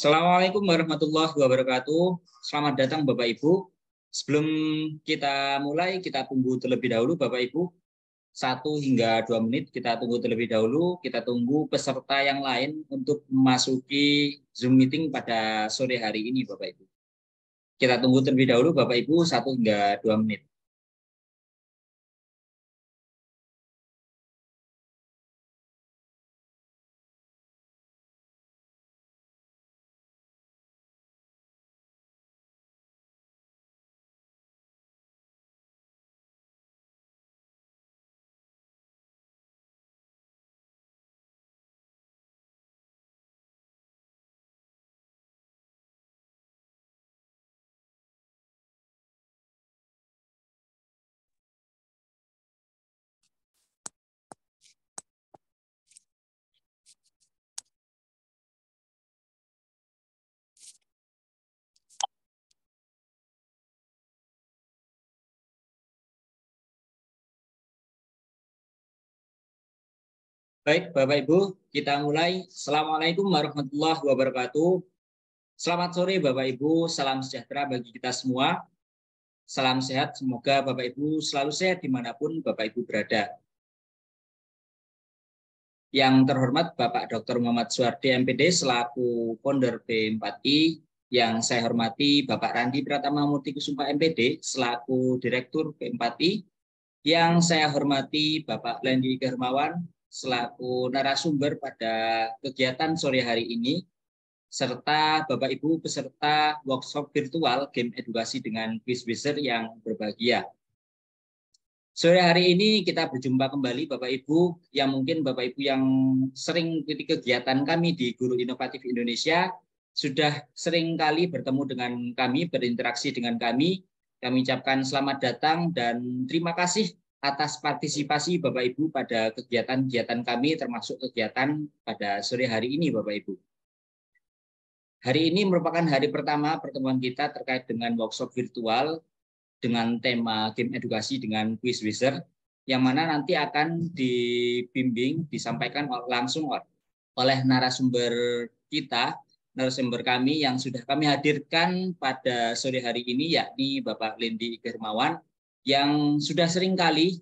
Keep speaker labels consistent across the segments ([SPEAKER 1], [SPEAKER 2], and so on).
[SPEAKER 1] Assalamualaikum warahmatullahi wabarakatuh. Selamat datang Bapak Ibu. Sebelum kita mulai, kita tunggu terlebih dahulu Bapak Ibu. 1 hingga 2 menit kita tunggu terlebih dahulu. Kita tunggu peserta yang lain untuk memasuki Zoom meeting pada sore hari ini Bapak Ibu. Kita tunggu terlebih dahulu Bapak Ibu 1 hingga 2 menit. Baik Bapak Ibu, kita mulai. Assalamualaikum warahmatullahi wabarakatuh. Selamat sore Bapak Ibu, salam sejahtera bagi kita semua. Salam sehat, semoga Bapak Ibu selalu sehat dimanapun Bapak Ibu berada. Yang terhormat Bapak Dr. Muhammad Suhardi MPD selaku founder B4I, yang saya hormati Bapak Randi Pratama Murti Kusuma MPD selaku Direktur B4I, yang saya hormati Bapak Lendi Hermawan selaku narasumber pada kegiatan sore hari ini, serta Bapak Ibu peserta workshop virtual game edukasi dengan Quizwizard yang berbahagia. Sore hari ini kita berjumpa kembali Bapak Ibu, yang mungkin Bapak Ibu yang sering ikuti kegiatan kami di Guru Inovatif Indonesia sudah sering kali bertemu dengan kami, berinteraksi dengan kami. Kami ucapkan selamat datang dan terima kasih atas partisipasi Bapak Ibu pada kegiatan-kegiatan kami, termasuk kegiatan pada sore hari ini Bapak Ibu. Hari ini merupakan hari pertama pertemuan kita terkait dengan workshop virtual dengan tema game edukasi dengan Quizwizard, yang mana nanti akan dibimbing, disampaikan langsung oleh narasumber kita, narasumber kami yang sudah kami hadirkan pada sore hari ini, yakni Bapak Lendi Hermawan, yang sudah sering kali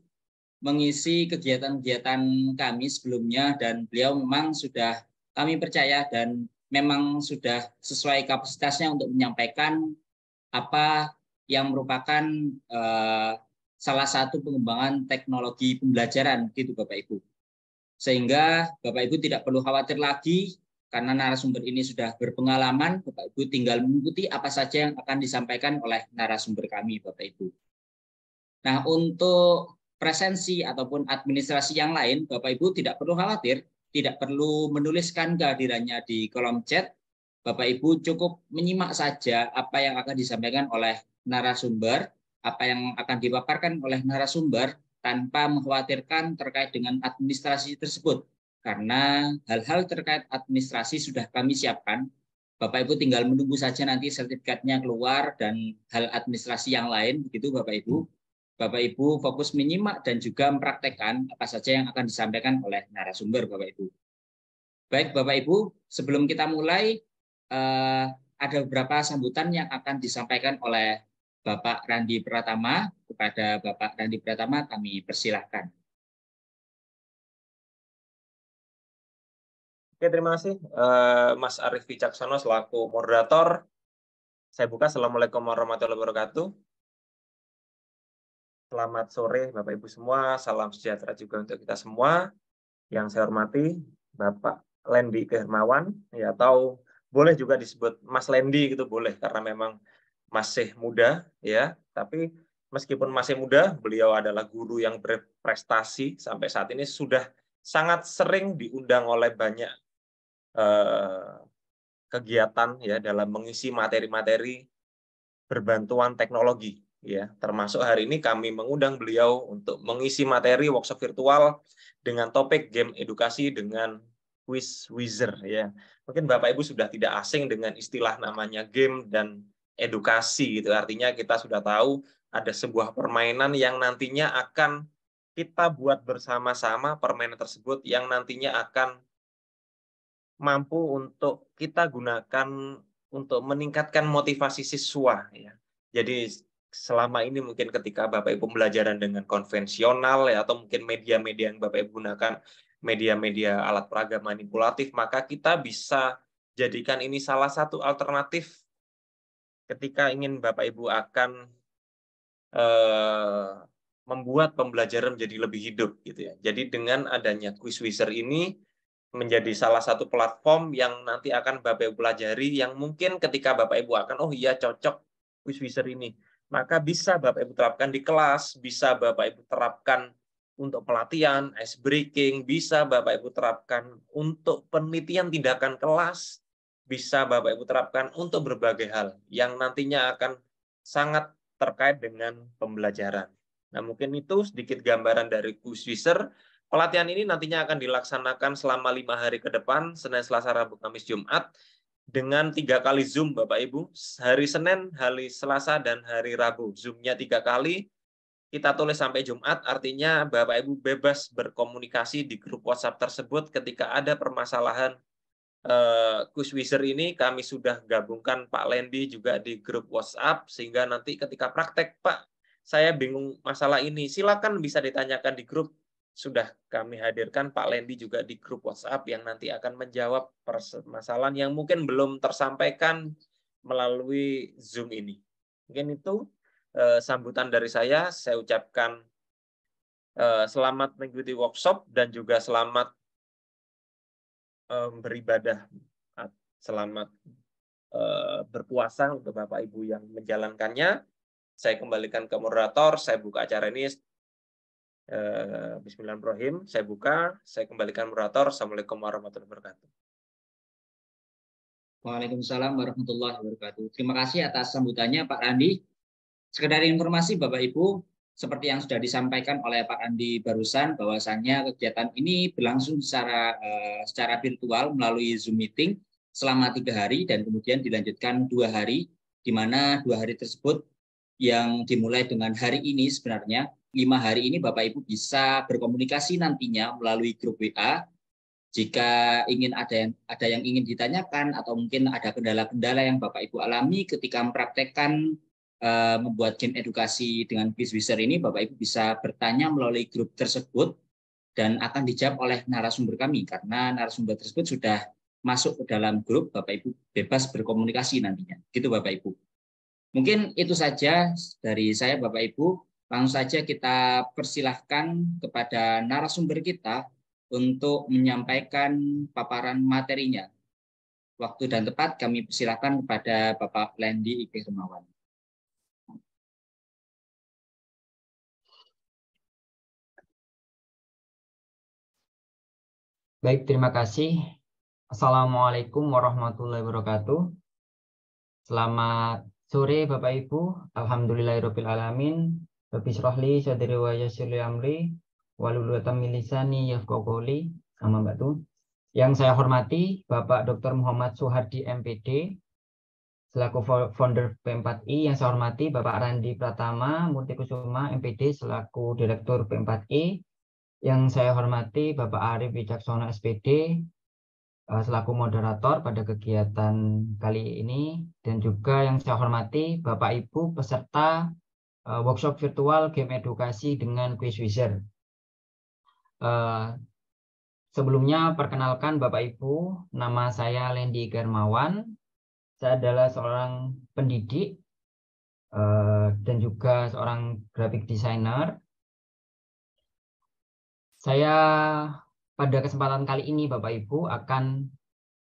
[SPEAKER 1] mengisi kegiatan-kegiatan kami sebelumnya, dan beliau memang sudah kami percaya dan memang sudah sesuai kapasitasnya untuk menyampaikan apa yang merupakan salah satu pengembangan teknologi pembelajaran gitu Bapak Ibu. Sehingga Bapak Ibu tidak perlu khawatir lagi karena narasumber ini sudah berpengalaman, Bapak Ibu tinggal mengikuti apa saja yang akan disampaikan oleh narasumber kami Bapak Ibu. Nah, untuk presensi ataupun administrasi yang lain, Bapak Ibu tidak perlu khawatir, tidak perlu menuliskan kehadirannya di kolom chat. Bapak Ibu cukup menyimak saja apa yang akan disampaikan oleh narasumber, apa yang akan dipaparkan oleh narasumber tanpa mengkhawatirkan terkait dengan administrasi tersebut. Karena hal-hal terkait administrasi sudah kami siapkan. Bapak Ibu tinggal menunggu saja nanti sertifikatnya keluar dan hal administrasi yang lain, begitu Bapak Ibu. Bapak Ibu fokus menyimak dan juga mempraktekkan apa saja yang akan disampaikan oleh narasumber Bapak Ibu. Baik Bapak Ibu, sebelum kita mulai, ada beberapa sambutan yang akan disampaikan oleh Bapak Randi Pratama. Kepada Bapak Randi Pratama kami persilahkan.
[SPEAKER 2] Oke, terima kasih Mas Arief Wicaksono selaku moderator. Saya buka. Assalamualaikum warahmatullahi wabarakatuh. Selamat sore Bapak Ibu semua, salam sejahtera juga untuk kita semua. Yang saya hormati Bapak Lendi Hermawan, ya, atau boleh juga disebut Mas Lendi gitu, boleh, karena memang masih muda ya. Tapi meskipun masih muda, beliau adalah guru yang berprestasi sampai saat ini, sudah sangat sering diundang oleh banyak kegiatan ya dalam mengisi materi-materi berbantuan teknologi. Ya, termasuk hari ini kami mengundang beliau untuk mengisi materi workshop virtual dengan topik game edukasi dengan Quizwizard ya. Mungkin Bapak Ibu sudah tidak asing dengan istilah namanya game dan edukasi gitu. Artinya kita sudah tahu ada sebuah permainan yang nantinya akan kita buat bersama-sama, permainan tersebut yang nantinya akan mampu untuk kita gunakan untuk meningkatkan motivasi siswa ya. Jadi selama ini mungkin ketika Bapak Ibu pembelajaran dengan konvensional ya, atau mungkin media-media yang Bapak Ibu gunakan media-media alat peraga manipulatif, maka kita bisa jadikan ini salah satu alternatif ketika ingin Bapak Ibu akan membuat pembelajaran menjadi lebih hidup gitu ya. Jadi dengan adanya Quizwizard ini menjadi salah satu platform yang nanti akan Bapak Ibu pelajari, yang mungkin ketika Bapak Ibu akan, oh iya cocok Quizwizard ini, maka bisa Bapak Ibu terapkan di kelas, bisa Bapak Ibu terapkan untuk pelatihan, ice breaking, bisa Bapak Ibu terapkan untuk penelitian tindakan kelas, bisa Bapak Ibu terapkan untuk berbagai hal yang nantinya akan sangat terkait dengan pembelajaran. Nah, mungkin itu sedikit gambaran dari Quizwizard. Pelatihan ini nantinya akan dilaksanakan selama 5 hari ke depan, Senin, Selasa, Rabu, Kamis, Jumat, dengan 3 kali Zoom, Bapak Ibu. Hari Senin, hari Selasa, dan hari Rabu. Zoom-nya 3 kali, kita tulis sampai Jumat, artinya Bapak Ibu bebas berkomunikasi di grup WhatsApp tersebut ketika ada permasalahan Quizwizard ini. Kami sudah gabungkan Pak Lendi juga di grup WhatsApp, sehingga nanti ketika praktek, Pak, saya bingung masalah ini, silakan bisa ditanyakan di grup. Sudah kami hadirkan Pak Lendi juga di grup WhatsApp yang nanti akan menjawab permasalahan yang mungkin belum tersampaikan melalui Zoom ini. Mungkin itu sambutan dari saya. Saya ucapkan selamat mengikuti workshop dan juga selamat beribadah, selamat berpuasa untuk Bapak Ibu yang menjalankannya. Saya kembalikan ke moderator, saya buka acara ini. Bismillahirrahmanirrahim. Saya buka, saya kembalikan moderator. Assalamualaikum warahmatullahi wabarakatuh.
[SPEAKER 1] Waalaikumsalam warahmatullahi wabarakatuh. Terima kasih atas sambutannya Pak Randi. Sekedar informasi Bapak Ibu, seperti yang sudah disampaikan oleh Pak Andi barusan, bahwasannya kegiatan ini berlangsung secara virtual melalui Zoom meeting selama 3 hari dan kemudian dilanjutkan 2 hari, di mana 2 hari tersebut yang dimulai dengan hari ini sebenarnya 5 hari ini Bapak Ibu bisa berkomunikasi nantinya melalui grup WA. Jika ingin ada yang ingin ditanyakan atau mungkin ada kendala-kendala yang Bapak Ibu alami ketika mempraktekkan membuat game edukasi dengan Quizwizard ini, Bapak Ibu bisa bertanya melalui grup tersebut dan akan dijawab oleh narasumber kami, karena narasumber tersebut sudah masuk ke dalam grup. Bapak Ibu bebas berkomunikasi nantinya. Gitu Bapak Ibu. Mungkin itu saja dari saya Bapak Ibu. Langsung saja kita persilahkan kepada narasumber kita untuk menyampaikan paparan materinya. Waktu dan tepat kami persilahkan kepada Bapak Lendi Ike Hermawan.
[SPEAKER 3] Baik, terima kasih. Assalamualaikum warahmatullahi wabarakatuh. Selamat sore Bapak Ibu. Alhamdulillahirrahmanirrahim. Rabbi syrahli sadri wa yassirli amri wahlul 'uqdatam min lisani yafqahu qawli. Amma ba'du. Yang saya hormati Bapak Dr. Muhammad Suhardi MPD selaku founder P4I. Yang saya hormati Bapak Randi Pratama Murtikusuma MPD selaku Direktur P4I. Yang saya hormati Bapak Arif Wicaksono SPD selaku moderator pada kegiatan kali ini, dan juga yang saya hormati Bapak Ibu peserta workshop virtual game edukasi dengan Quizwizard. Sebelumnya perkenalkan Bapak Ibu, nama saya Lendi Germawan. Saya adalah seorang pendidik dan juga seorang graphic designer. Saya pada kesempatan kali ini Bapak Ibu akan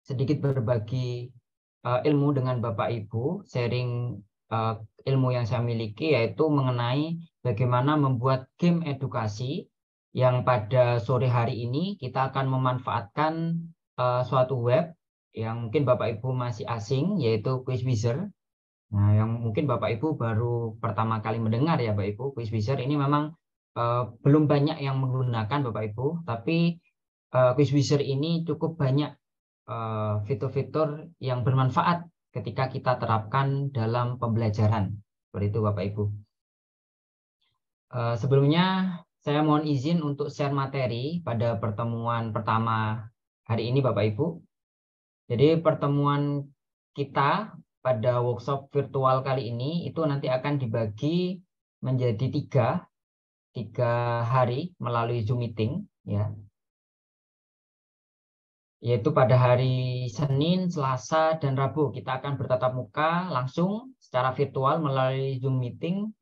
[SPEAKER 3] sedikit berbagi ilmu dengan Bapak Ibu, sharing ilmu yang saya miliki, yaitu mengenai bagaimana membuat game edukasi yang pada sore hari ini kita akan memanfaatkan suatu web yang mungkin Bapak Ibu masih asing, yaitu Quizwizard. Nah, yang mungkin Bapak Ibu baru pertama kali mendengar ya Bapak Ibu, Quizwizard ini memang belum banyak yang menggunakan Bapak Ibu, tapi Quizwizard ini cukup banyak fitur-fitur yang bermanfaat ketika kita terapkan dalam pembelajaran. Seperti itu Bapak Ibu. Sebelumnya saya mohon izin untuk share materi pada pertemuan pertama hari ini Bapak Ibu. Jadi pertemuan kita pada workshop virtual kali ini itu nanti akan dibagi menjadi tiga hari melalui Zoom meeting, ya. Yaitu pada hari Senin, Selasa, dan Rabu kita akan bertatap muka langsung secara virtual melalui Zoom meeting.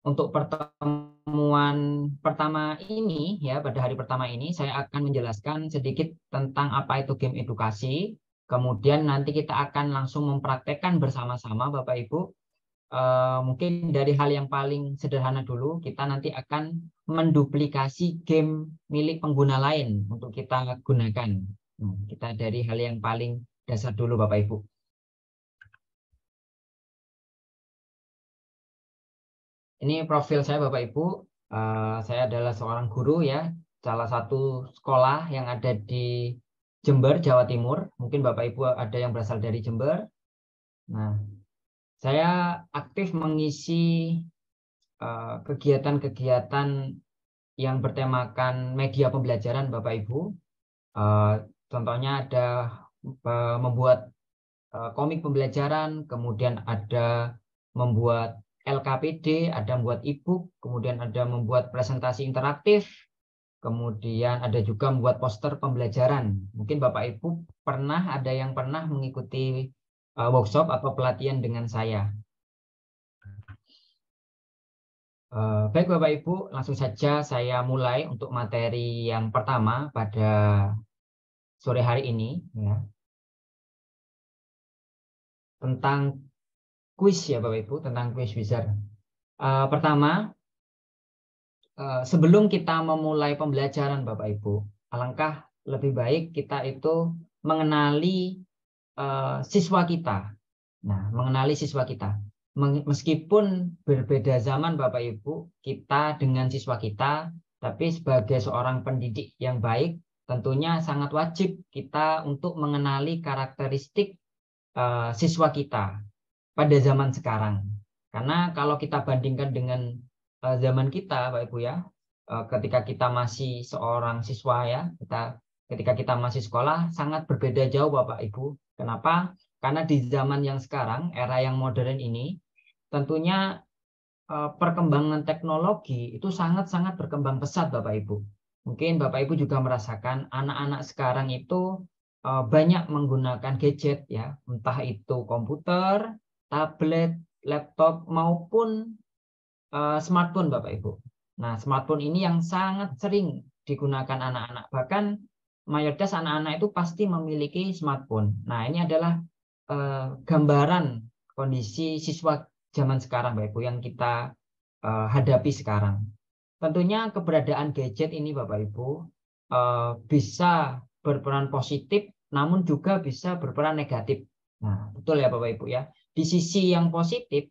[SPEAKER 3] Untuk pertemuan pertama ini, ya, pada hari pertama ini saya akan menjelaskan sedikit tentang apa itu game edukasi. Kemudian nanti kita akan langsung mempraktekkan bersama-sama Bapak Ibu. Mungkin dari hal yang paling sederhana dulu, kita nanti akan menduplikasi game milik pengguna lain untuk kita gunakan. Kita dari hal yang paling dasar dulu Bapak Ibu. Ini profil saya Bapak Ibu. Saya adalah seorang guru, ya, salah satu sekolah yang ada di Jember, Jawa Timur. Mungkin Bapak Ibu ada yang berasal dari Jember. Nah, saya aktif mengisi kegiatan-kegiatan yang bertemakan media pembelajaran Bapak Ibu. Contohnya ada membuat komik pembelajaran, kemudian ada membuat LKPD, ada membuat e-book, kemudian ada membuat presentasi interaktif, kemudian ada juga membuat poster pembelajaran. Mungkin Bapak Ibu ada yang pernah mengikuti workshop atau pelatihan dengan saya. Baik Bapak Ibu, langsung saja saya mulai untuk materi yang pertama pada sore hari ini, ya, tentang kuis, ya Bapak Ibu, tentang kuis wizard. Pertama, sebelum kita memulai pembelajaran Bapak Ibu, alangkah lebih baik kita itu mengenali siswa kita. Nah, mengenali siswa kita. Meskipun berbeda zaman Bapak Ibu, kita dengan siswa kita, tapi sebagai seorang pendidik yang baik, tentunya sangat wajib kita untuk mengenali karakteristik siswa kita pada zaman sekarang. Karena kalau kita bandingkan dengan zaman kita, Bapak Ibu, ya, ketika kita masih seorang siswa, ya, ketika kita masih sekolah, sangat berbeda jauh Bapak Ibu. Kenapa? Karena di zaman yang sekarang, era yang modern ini, tentunya perkembangan teknologi itu sangat-sangat berkembang pesat Bapak Ibu. Mungkin Bapak Ibu juga merasakan anak-anak sekarang itu banyak menggunakan gadget, ya, entah itu komputer, tablet, laptop, maupun smartphone Bapak Ibu. Nah, smartphone ini yang sangat sering digunakan anak-anak. Bahkan mayoritas anak-anak itu pasti memiliki smartphone. Nah, ini adalah gambaran kondisi siswa zaman sekarang Bapak Ibu yang kita hadapi sekarang. Tentunya keberadaan gadget ini Bapak Ibu bisa berperan positif, namun juga bisa berperan negatif. Nah, betul ya Bapak Ibu, ya. Di sisi yang positif,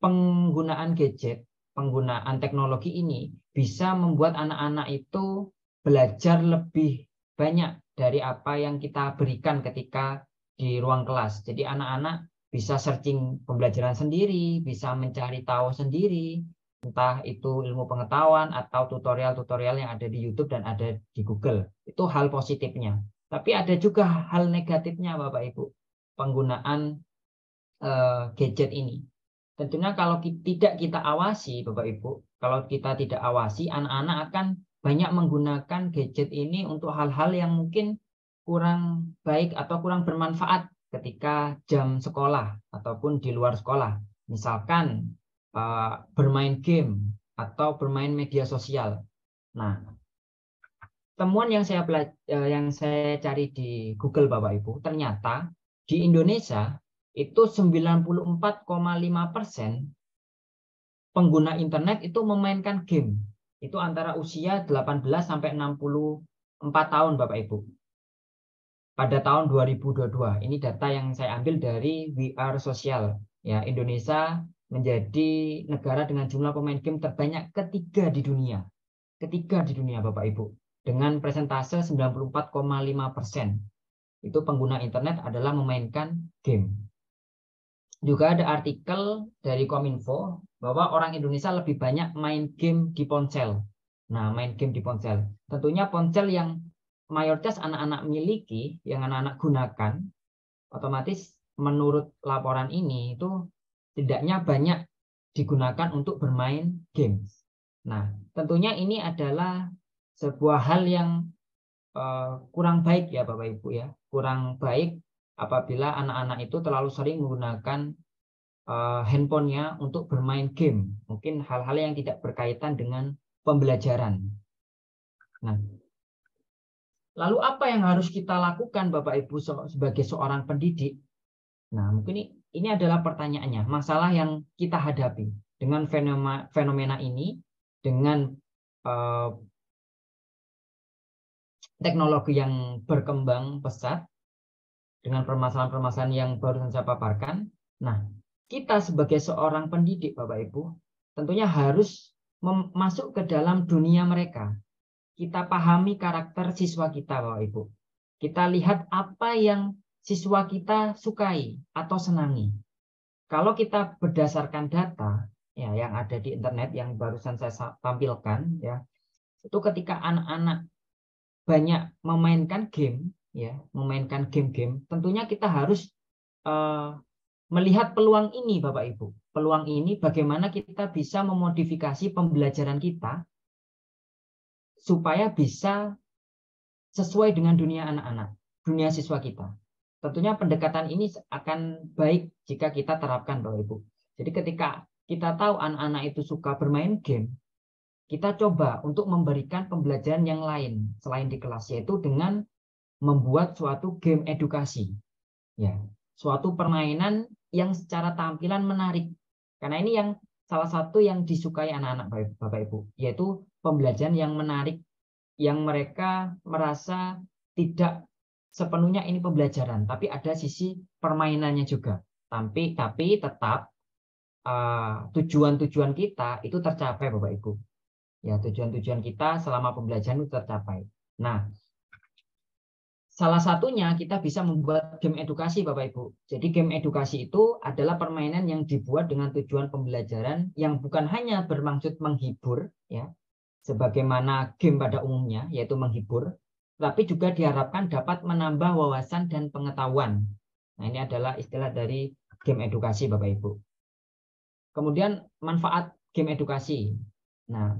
[SPEAKER 3] penggunaan gadget, penggunaan teknologi ini bisa membuat anak-anak itu belajar lebih banyak dari apa yang kita berikan ketika di ruang kelas. Jadi anak-anak bisa searching pembelajaran sendiri, bisa mencari tahu sendiri, entah itu ilmu pengetahuan atau tutorial-tutorial yang ada di YouTube dan ada di Google. Itu hal positifnya. Tapi ada juga hal negatifnya Bapak Ibu, penggunaan gadget ini. Tentunya kalau tidak kita awasi Bapak Ibu, kalau kita tidak awasi, anak-anak akan banyak menggunakan gadget ini untuk hal-hal yang mungkin kurang baik atau kurang bermanfaat ketika jam sekolah ataupun di luar sekolah. Misalkan bermain game atau bermain media sosial. Nah, temuan yang saya cari di Google Bapak Ibu, ternyata di Indonesia itu 94,5% pengguna internet itu memainkan game. Itu antara usia 18 sampai 64 tahun Bapak Ibu. Pada tahun 2022. Ini data yang saya ambil dari We Are Social. Ya, Indonesia menjadi negara dengan jumlah pemain game terbanyak ketiga di dunia. Ketiga di dunia Bapak Ibu. Dengan persentase 94,5%. Itu pengguna internet adalah memainkan game. Juga ada artikel dari Kominfo bahwa orang Indonesia lebih banyak main game di ponsel. Nah, main game di ponsel. Tentunya ponsel yang mayoritas anak-anak miliki, yang anak-anak gunakan, otomatis menurut laporan ini itu tidaknya banyak digunakan untuk bermain games. Nah, tentunya ini adalah sebuah hal yang kurang baik ya Bapak Ibu ya. Kurang baik apabila anak-anak itu terlalu sering menggunakan handphonenya untuk bermain game. Mungkin hal-hal yang tidak berkaitan dengan pembelajaran. Nah, lalu apa yang harus kita lakukan Bapak Ibu sebagai seorang pendidik? Nah, mungkin ini adalah pertanyaannya, masalah yang kita hadapi dengan fenomena ini, dengan teknologi yang berkembang pesat, dengan permasalahan-permasalahan yang baru saya paparkan. Nah, kita sebagai seorang pendidik, Bapak Ibu, tentunya harus masuk ke dalam dunia mereka. Kita pahami karakter siswa kita, Bapak Ibu. Kita lihat apa yang siswa kita sukai atau senangi. Kalau kita berdasarkan data ya yang ada di internet yang barusan saya tampilkan ya, itu ketika anak-anak banyak memainkan game ya, memainkan game-game, tentunya kita harus melihat peluang ini Bapak Ibu. Peluang ini bagaimana kita bisa memodifikasi pembelajaran kita supaya bisa sesuai dengan dunia anak-anak, dunia siswa kita. Tentunya pendekatan ini akan baik jika kita terapkan Bapak Ibu. Jadi ketika kita tahu anak-anak itu suka bermain game, kita coba untuk memberikan pembelajaran yang lain selain di kelas, yaitu dengan membuat suatu game edukasi. Ya, suatu permainan yang secara tampilan menarik. Karena ini yang salah satu yang disukai anak-anak Bapak Ibu, yaitu pembelajaran yang menarik, yang mereka merasa tidak sepenuhnya ini pembelajaran, tapi ada sisi permainannya juga. Tapi tetap tujuan-tujuan kita itu tercapai Bapak Ibu. Ya, tujuan-tujuan kita selama pembelajaran itu tercapai. Nah, salah satunya kita bisa membuat game edukasi Bapak Ibu. Jadi game edukasi itu adalah permainan yang dibuat dengan tujuan pembelajaran yang bukan hanya bermaksud menghibur ya, sebagaimana game pada umumnya yaitu menghibur, tapi juga diharapkan dapat menambah wawasan dan pengetahuan. Nah, ini adalah istilah dari game edukasi Bapak Ibu. Kemudian manfaat game edukasi. Nah,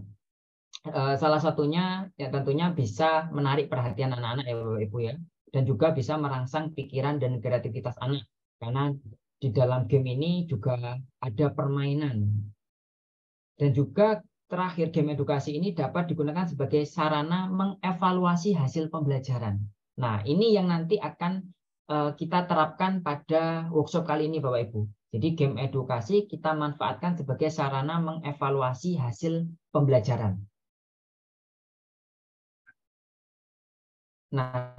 [SPEAKER 3] salah satunya ya tentunya bisa menarik perhatian anak-anak ya Bapak Ibu ya, dan juga bisa merangsang pikiran dan kreativitas anak karena di dalam game ini juga ada permainan. Dan juga terakhir, game edukasi ini dapat digunakan sebagai sarana mengevaluasi hasil pembelajaran. Nah, ini yang nanti akan kita terapkan pada workshop kali ini Bapak Ibu. Jadi game edukasi kita manfaatkan sebagai sarana mengevaluasi hasil pembelajaran. Nah,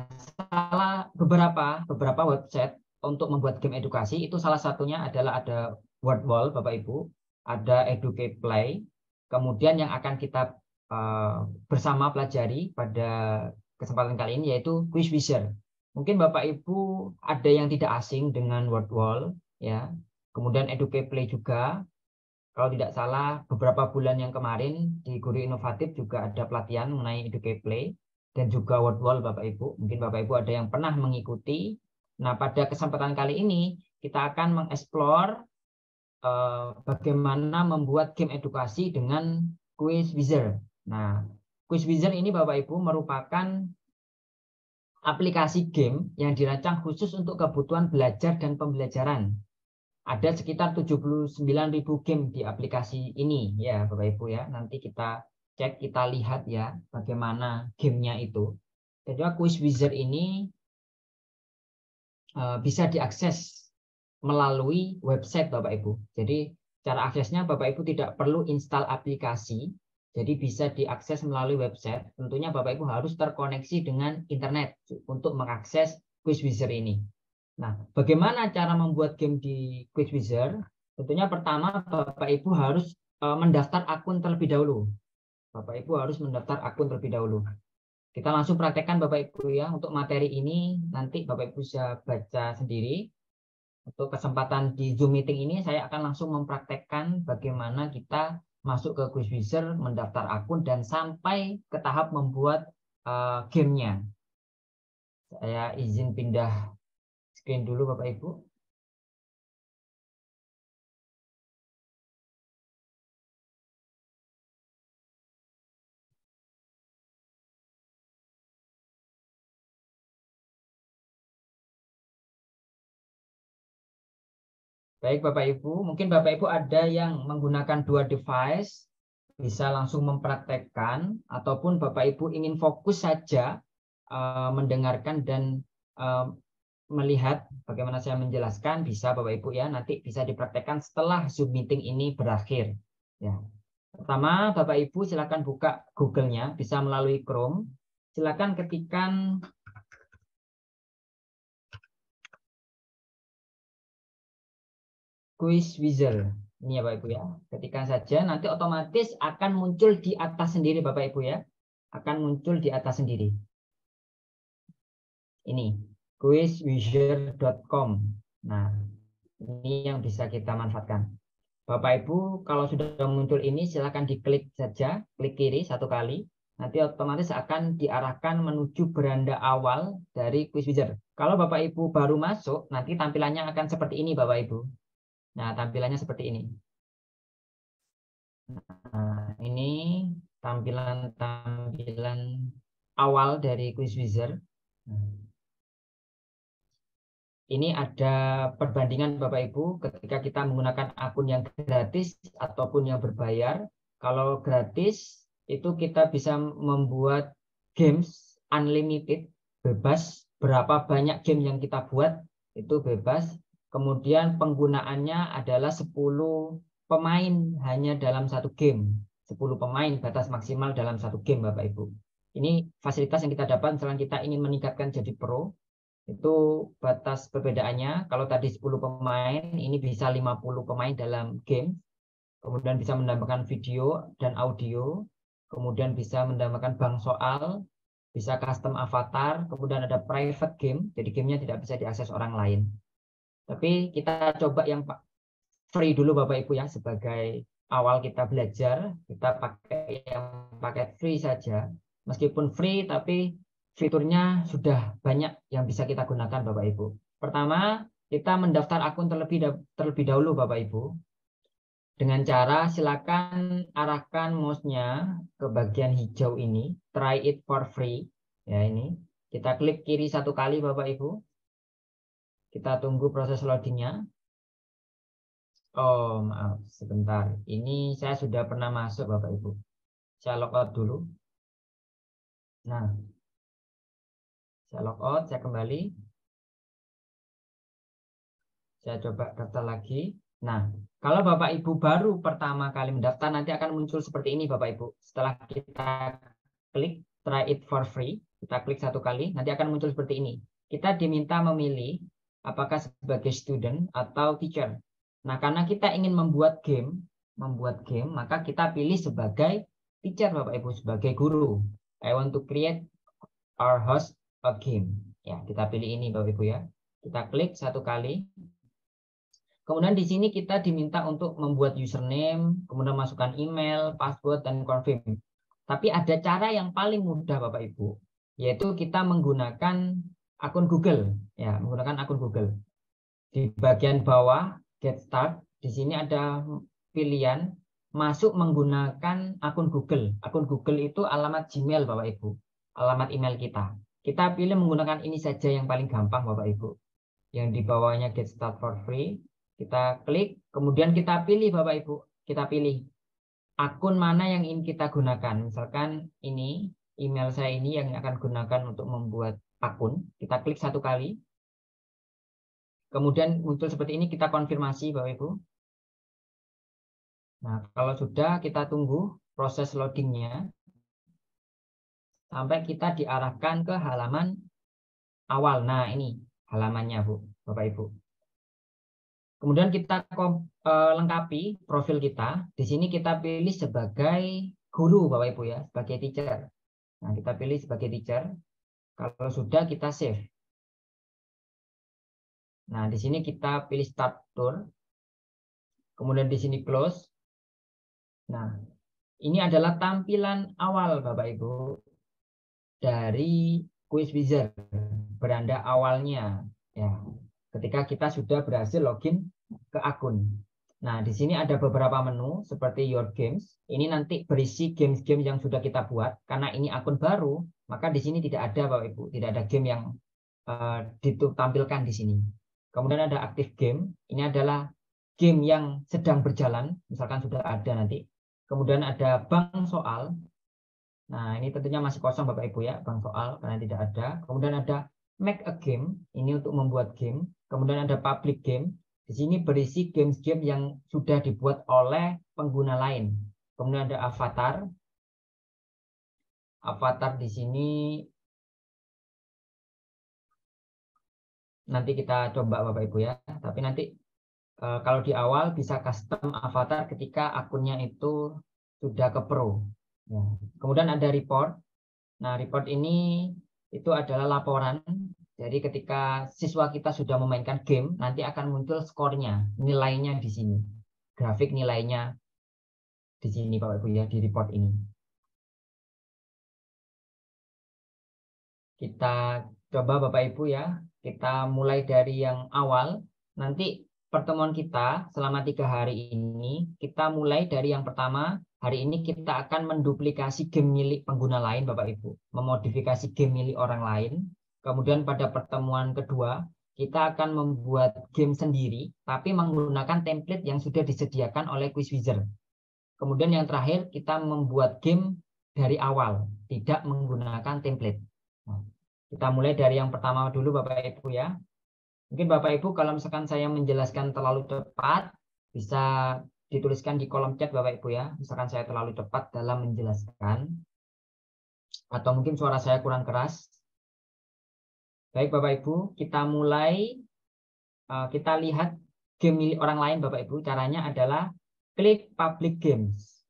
[SPEAKER 3] beberapa website untuk membuat game edukasi itu salah satunya adalah ada Wordwall Bapak Ibu, ada Educate Play, kemudian yang akan kita bersama pelajari pada kesempatan kali ini yaitu Quizwizard. Mungkin Bapak Ibu ada yang tidak asing dengan Wordwall ya. Kemudian Educate Play juga. Kalau tidak salah beberapa bulan yang kemarin di Guru Inovatif juga ada pelatihan mengenai Educate Play dan juga Wordwall Bapak Ibu. Mungkin Bapak Ibu ada yang pernah mengikuti. Nah, pada kesempatan kali ini kita akan mengeksplor bagaimana membuat game edukasi dengan Quizwizard. Nah, Quizwizard ini Bapak Ibu merupakan aplikasi game yang dirancang khusus untuk kebutuhan belajar dan pembelajaran. Ada sekitar 79.000 game di aplikasi ini ya Bapak Ibu ya. Nanti kita cek, kita lihat ya bagaimana gamenya itu. Jadi Quizwizard ini bisa diakses melalui website Bapak Ibu. Jadi cara aksesnya Bapak Ibu tidak perlu install aplikasi. Jadi bisa diakses melalui website. Tentunya Bapak Ibu harus terkoneksi dengan internet untuk mengakses Quizwizard ini. Nah, bagaimana cara membuat game di Quizwizard? Tentunya pertama Bapak Ibu harus mendaftar akun terlebih dahulu. Bapak Ibu harus mendaftar akun terlebih dahulu. Kita langsung praktekkan Bapak Ibu ya. Untuk materi ini nanti Bapak Ibu bisa baca sendiri. Untuk kesempatan di Zoom meeting ini saya akan langsung mempraktekkan bagaimana kita masuk ke Quizwizard, mendaftar akun dan sampai ke tahap membuat gamenya. Saya izin pindah screen dulu Bapak Ibu. Baik Bapak Ibu, mungkin Bapak Ibu ada yang menggunakan dua device, bisa langsung mempraktekkan, ataupun Bapak Ibu ingin fokus saja mendengarkan dan melihat bagaimana saya menjelaskan, bisa Bapak Ibu ya, nanti bisa dipraktekkan setelah Zoom meeting ini berakhir. Ya. Pertama, Bapak Ibu silakan buka Google-nya, bisa melalui Chrome. Silakan ketikkan Quiz Wizard. Ini ya Bapak Ibu ya. Ketikkan saja, nanti otomatis akan muncul di atas sendiri Bapak Ibu ya. Akan muncul di atas sendiri. Ini, quizwizard.com. Nah, ini yang bisa kita manfaatkan. Bapak Ibu, kalau sudah muncul ini, silakan diklik saja, klik kiri satu kali. Nanti otomatis akan diarahkan menuju beranda awal dari Quiz Wizard. Kalau Bapak Ibu baru masuk, nanti tampilannya akan seperti ini Bapak Ibu. Nah, tampilannya seperti ini. Nah, ini tampilan awal dari Quiz Wizard. Ini ada perbandingan Bapak Ibu ketika kita menggunakan akun yang gratis ataupun yang berbayar. Kalau gratis itu kita bisa membuat games unlimited, bebas, berapa banyak game yang kita buat itu bebas. Kemudian penggunaannya adalah 10 pemain hanya dalam satu game. 10 pemain batas maksimal dalam satu game Bapak Ibu. Ini fasilitas yang kita dapat setelah kita ingin meningkatkan jadi pro. Itu batas perbedaannya. Kalau tadi 10 pemain, ini bisa 50 pemain dalam game. Kemudian bisa menambahkan video dan audio. Kemudian bisa menambahkan bank soal. Bisa custom avatar. Kemudian ada private game. Jadi gamenya tidak bisa diakses orang lain. Tapi kita coba yang free dulu Bapak Ibu ya. Sebagai awal kita belajar, kita pakai yang paket free saja. Meskipun free, tapi fiturnya sudah banyak yang bisa kita gunakan Bapak Ibu. Pertama, kita mendaftar akun terlebih dahulu Bapak Ibu. Dengan cara silakan arahkan mouse-nya ke bagian hijau ini, try it for free. Ya ini, kita klik kiri satu kali Bapak Ibu. Kita tunggu proses loadingnya. Oh maaf, sebentar. Ini saya sudah pernah masuk Bapak Ibu. Saya logout dulu. Nah, saya logout, saya kembali. Saya coba daftar lagi. Nah, kalau Bapak Ibu baru pertama kali mendaftar, nanti akan muncul seperti ini Bapak Ibu. Setelah kita klik try it for free, kita klik satu kali, nanti akan muncul seperti ini. Kita diminta memilih apakah sebagai student atau teacher. Nah, karena kita ingin membuat game, maka kita pilih sebagai teacher Bapak Ibu, sebagai guru. I want to create or host a game. Ya, kita pilih ini Bapak Ibu ya. Kita klik satu kali. Kemudian di sini kita diminta untuk membuat username, kemudian masukkan email, password, dan confirm. Tapi ada cara yang paling mudah Bapak Ibu, yaitu kita menggunakan akun Google. Ya, menggunakan akun Google. Di bagian bawah, Get Start, di sini ada pilihan masuk menggunakan akun Google. Akun Google itu alamat Gmail Bapak Ibu, alamat email kita. Kita pilih menggunakan ini saja yang paling gampang Bapak Ibu. Yang di bawahnya Get Start for Free. Kita klik, kemudian kita pilih Bapak Ibu, kita pilih akun mana yang ingin kita gunakan. Misalkan ini, email saya ini yang akan gunakan untuk membuat akun. Kita klik satu kali. Kemudian muncul seperti ini, kita konfirmasi Bapak Ibu. Nah, kalau sudah kita tunggu proses loadingnya sampai kita diarahkan ke halaman awal. Nah, ini halamannya Bu, Bapak Ibu. Kemudian kita lengkapi profil kita. Di sini kita pilih sebagai guru Bapak Ibu ya, sebagai teacher. Nah, kita pilih sebagai teacher. Kalau sudah kita save. Nah, di sini kita pilih start tour. Kemudian di sini close. Nah, ini adalah tampilan awal Bapak Ibu dari Quiz Wizard beranda awalnya, ya, ketika kita sudah berhasil login ke akun. Nah, di sini ada beberapa menu seperti Your Games. Ini nanti berisi games-games yang sudah kita buat. Karena ini akun baru, maka di sini tidak ada, Bapak Ibu, tidak ada game yang ditampilkan di sini. Kemudian ada Active Game. Ini adalah game yang sedang berjalan, misalkan sudah ada nanti. Kemudian ada Bank Soal. Nah, ini tentunya masih kosong Bapak Ibu ya, Bank Soal karena tidak ada. Kemudian ada Make a Game, ini untuk membuat game. Kemudian ada Public Game. Di sini berisi games-game yang sudah dibuat oleh pengguna lain. Kemudian ada Avatar. Avatar di sini nanti kita coba Bapak Ibu ya. Tapi nanti kalau di awal bisa custom avatar ketika akunnya itu sudah ke pro. Ya. Kemudian ada report. Nah, report ini itu adalah laporan. Jadi ketika siswa kita sudah memainkan game, nanti akan muncul skornya, nilainya di sini. Grafik nilainya di sini Bapak Ibu ya, di report ini. Kita coba Bapak Ibu ya, kita mulai dari yang awal. Nanti pertemuan kita selama 3 hari ini, kita mulai dari yang pertama. Hari ini kita akan menduplikasi game milik pengguna lain Bapak Ibu, memodifikasi game milik orang lain. Kemudian pada pertemuan kedua, kita akan membuat game sendiri, tapi menggunakan template yang sudah disediakan oleh QuizWizard. Kemudian yang terakhir, kita membuat game dari awal, tidak menggunakan template. Nah, kita mulai dari yang pertama dulu Bapak Ibu ya. Mungkin Bapak Ibu kalau misalkan saya menjelaskan terlalu cepat, bisa dituliskan di kolom chat Bapak Ibu ya. Misalkan saya terlalu cepat dalam menjelaskan, atau mungkin suara saya kurang keras. Baik Bapak Ibu, kita mulai. Kita lihat game milik orang lain Bapak Ibu. Caranya adalah klik Public Games.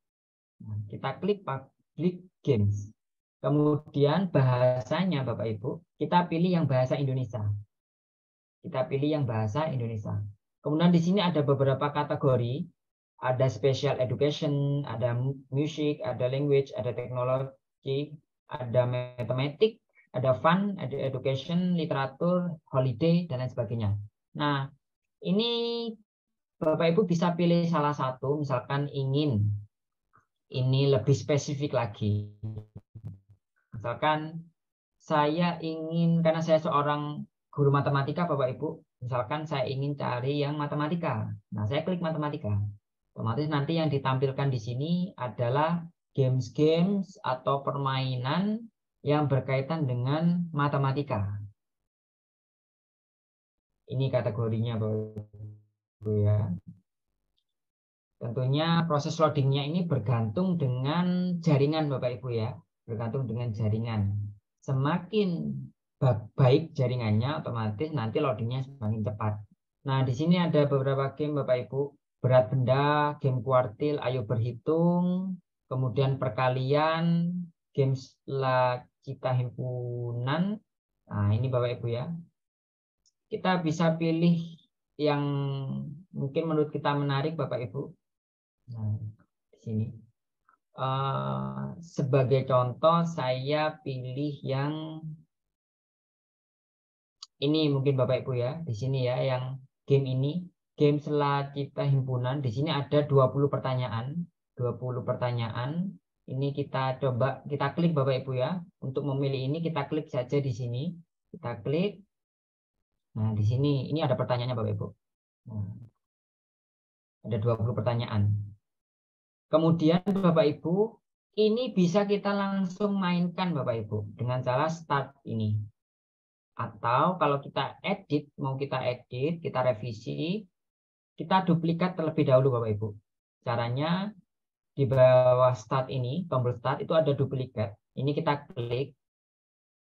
[SPEAKER 3] Nah, kita klik Public Games. Kemudian bahasanya Bapak Ibu, kita pilih yang bahasa Indonesia. Kita pilih yang bahasa Indonesia. Kemudian di sini ada beberapa kategori. Ada special education, ada music, ada language, ada teknologi, ada matematik, ada fun, ada education, literatur, holiday, dan lain sebagainya. Nah, ini Bapak Ibu bisa pilih salah satu, misalkan ingin ini lebih spesifik lagi. Misalkan saya ingin, karena saya seorang guru matematika Bapak Ibu, misalkan saya ingin cari yang matematika. Nah, saya klik matematika. Otomatis nanti yang ditampilkan di sini adalah games-games atau permainan yang berkaitan dengan matematika. Ini kategorinya Bapak Ibu ya. Tentunya proses loadingnya ini bergantung dengan jaringan Bapak Ibu ya. Bergantung dengan jaringan. Semakin baik jaringannya, otomatis nanti loadingnya semakin cepat. Nah, di sini ada beberapa game Bapak Ibu. Berat benda, game kuartil, ayo berhitung, kemudian perkalian, games La Cita Himpunan. Nah, ini Bapak Ibu ya. Kita bisa pilih yang mungkin menurut kita menarik Bapak Ibu. Nah, di sini. Sebagai contoh saya pilih yang ini mungkin Bapak Ibu ya. Di sini ya, yang game ini. Game La Cita Himpunan, di sini ada 20 pertanyaan. 20 pertanyaan. Ini kita coba, kita klik Bapak Ibu ya. Untuk memilih ini kita klik saja di sini. Kita klik. Nah, di sini ini ada pertanyaannya Bapak Ibu. Nah, ada 20 pertanyaan. Kemudian Bapak Ibu, ini bisa kita langsung mainkan Bapak Ibu dengan cara start ini. Atau kalau kita edit, mau kita edit, kita revisi, kita duplikat terlebih dahulu Bapak Ibu. Caranya di bawah start ini, tombol start itu ada duplikat. Ini kita klik.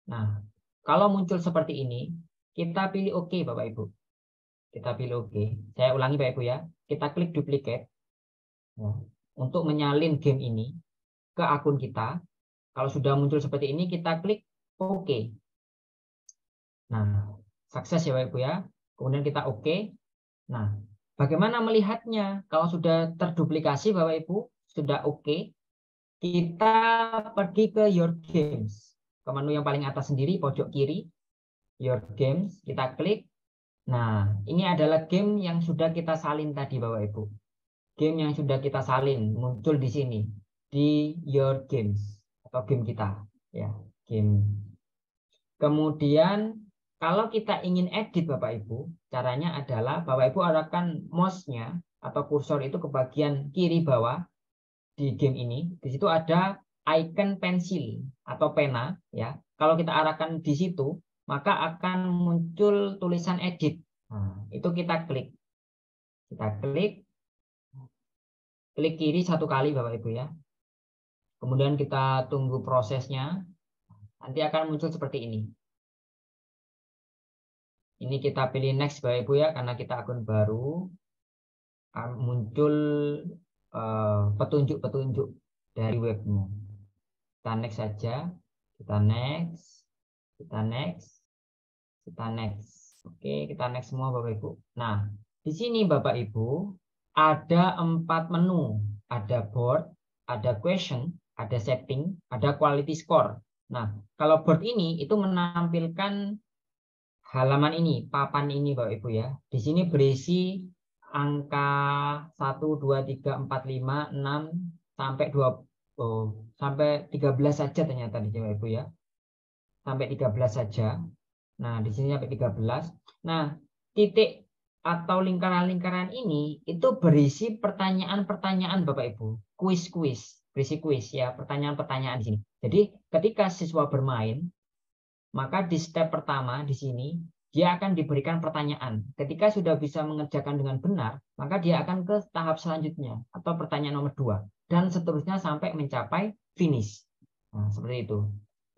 [SPEAKER 3] Nah, kalau muncul seperti ini, kita pilih OK Bapak Ibu. Kita pilih OK. Saya ulangi Bapak Ibu ya. Kita klik duplikat. Nah, untuk menyalin game ini ke akun kita. Kalau sudah muncul seperti ini, kita klik OK. Nah, sukses ya Bapak Ibu ya. Kemudian kita OK. Nah, bagaimana melihatnya? Kalau sudah terduplikasi Bapak Ibu, sudah OK, kita pergi ke Your Games. Ke menu yang paling atas sendiri, pojok kiri. Your Games, kita klik. Nah, ini adalah game yang sudah kita salin tadi Bapak Ibu. Game yang sudah kita salin muncul di sini di Your Games atau game kita ya, game. Kemudian kalau kita ingin edit Bapak Ibu, caranya adalah Bapak Ibu arahkan mouse-nya atau kursor itu ke bagian kiri bawah di game ini. Di situ ada icon pensil atau pena ya. Kalau kita arahkan di situ, maka akan muncul tulisan edit. Nah, itu kita klik. Kita klik kiri satu kali Bapak Ibu ya. Kemudian kita tunggu prosesnya. Nanti akan muncul seperti ini. Ini kita pilih next Bapak Ibu ya, karena kita akun baru. Muncul petunjuk-petunjuk dari webmu. Kita next saja. Kita next. Kita next. Kita next. Oke, kita next semua Bapak Ibu. Nah, di sini Bapak Ibu ada 4 menu. Ada board, ada question, ada setting, ada quality score. Nah, kalau board ini itu menampilkan halaman ini, papan ini Bapak Ibu ya. Di sini berisi angka 1, 2, 3, 4, 5, 6 sampai 20 sampai 13 saja ternyata di Bapak Ibu ya. Sampai 13 saja. Nah, di sini sampai 13. Nah, titik atau lingkaran-lingkaran ini itu berisi pertanyaan-pertanyaan Bapak Ibu, kuis-kuis, berisi kuis ya, pertanyaan-pertanyaan di sini. Jadi ketika siswa bermain, maka di step pertama di sini dia akan diberikan pertanyaan. Ketika sudah bisa mengerjakan dengan benar, maka dia akan ke tahap selanjutnya atau pertanyaan nomor 2 dan seterusnya sampai mencapai finish. Nah, seperti itu.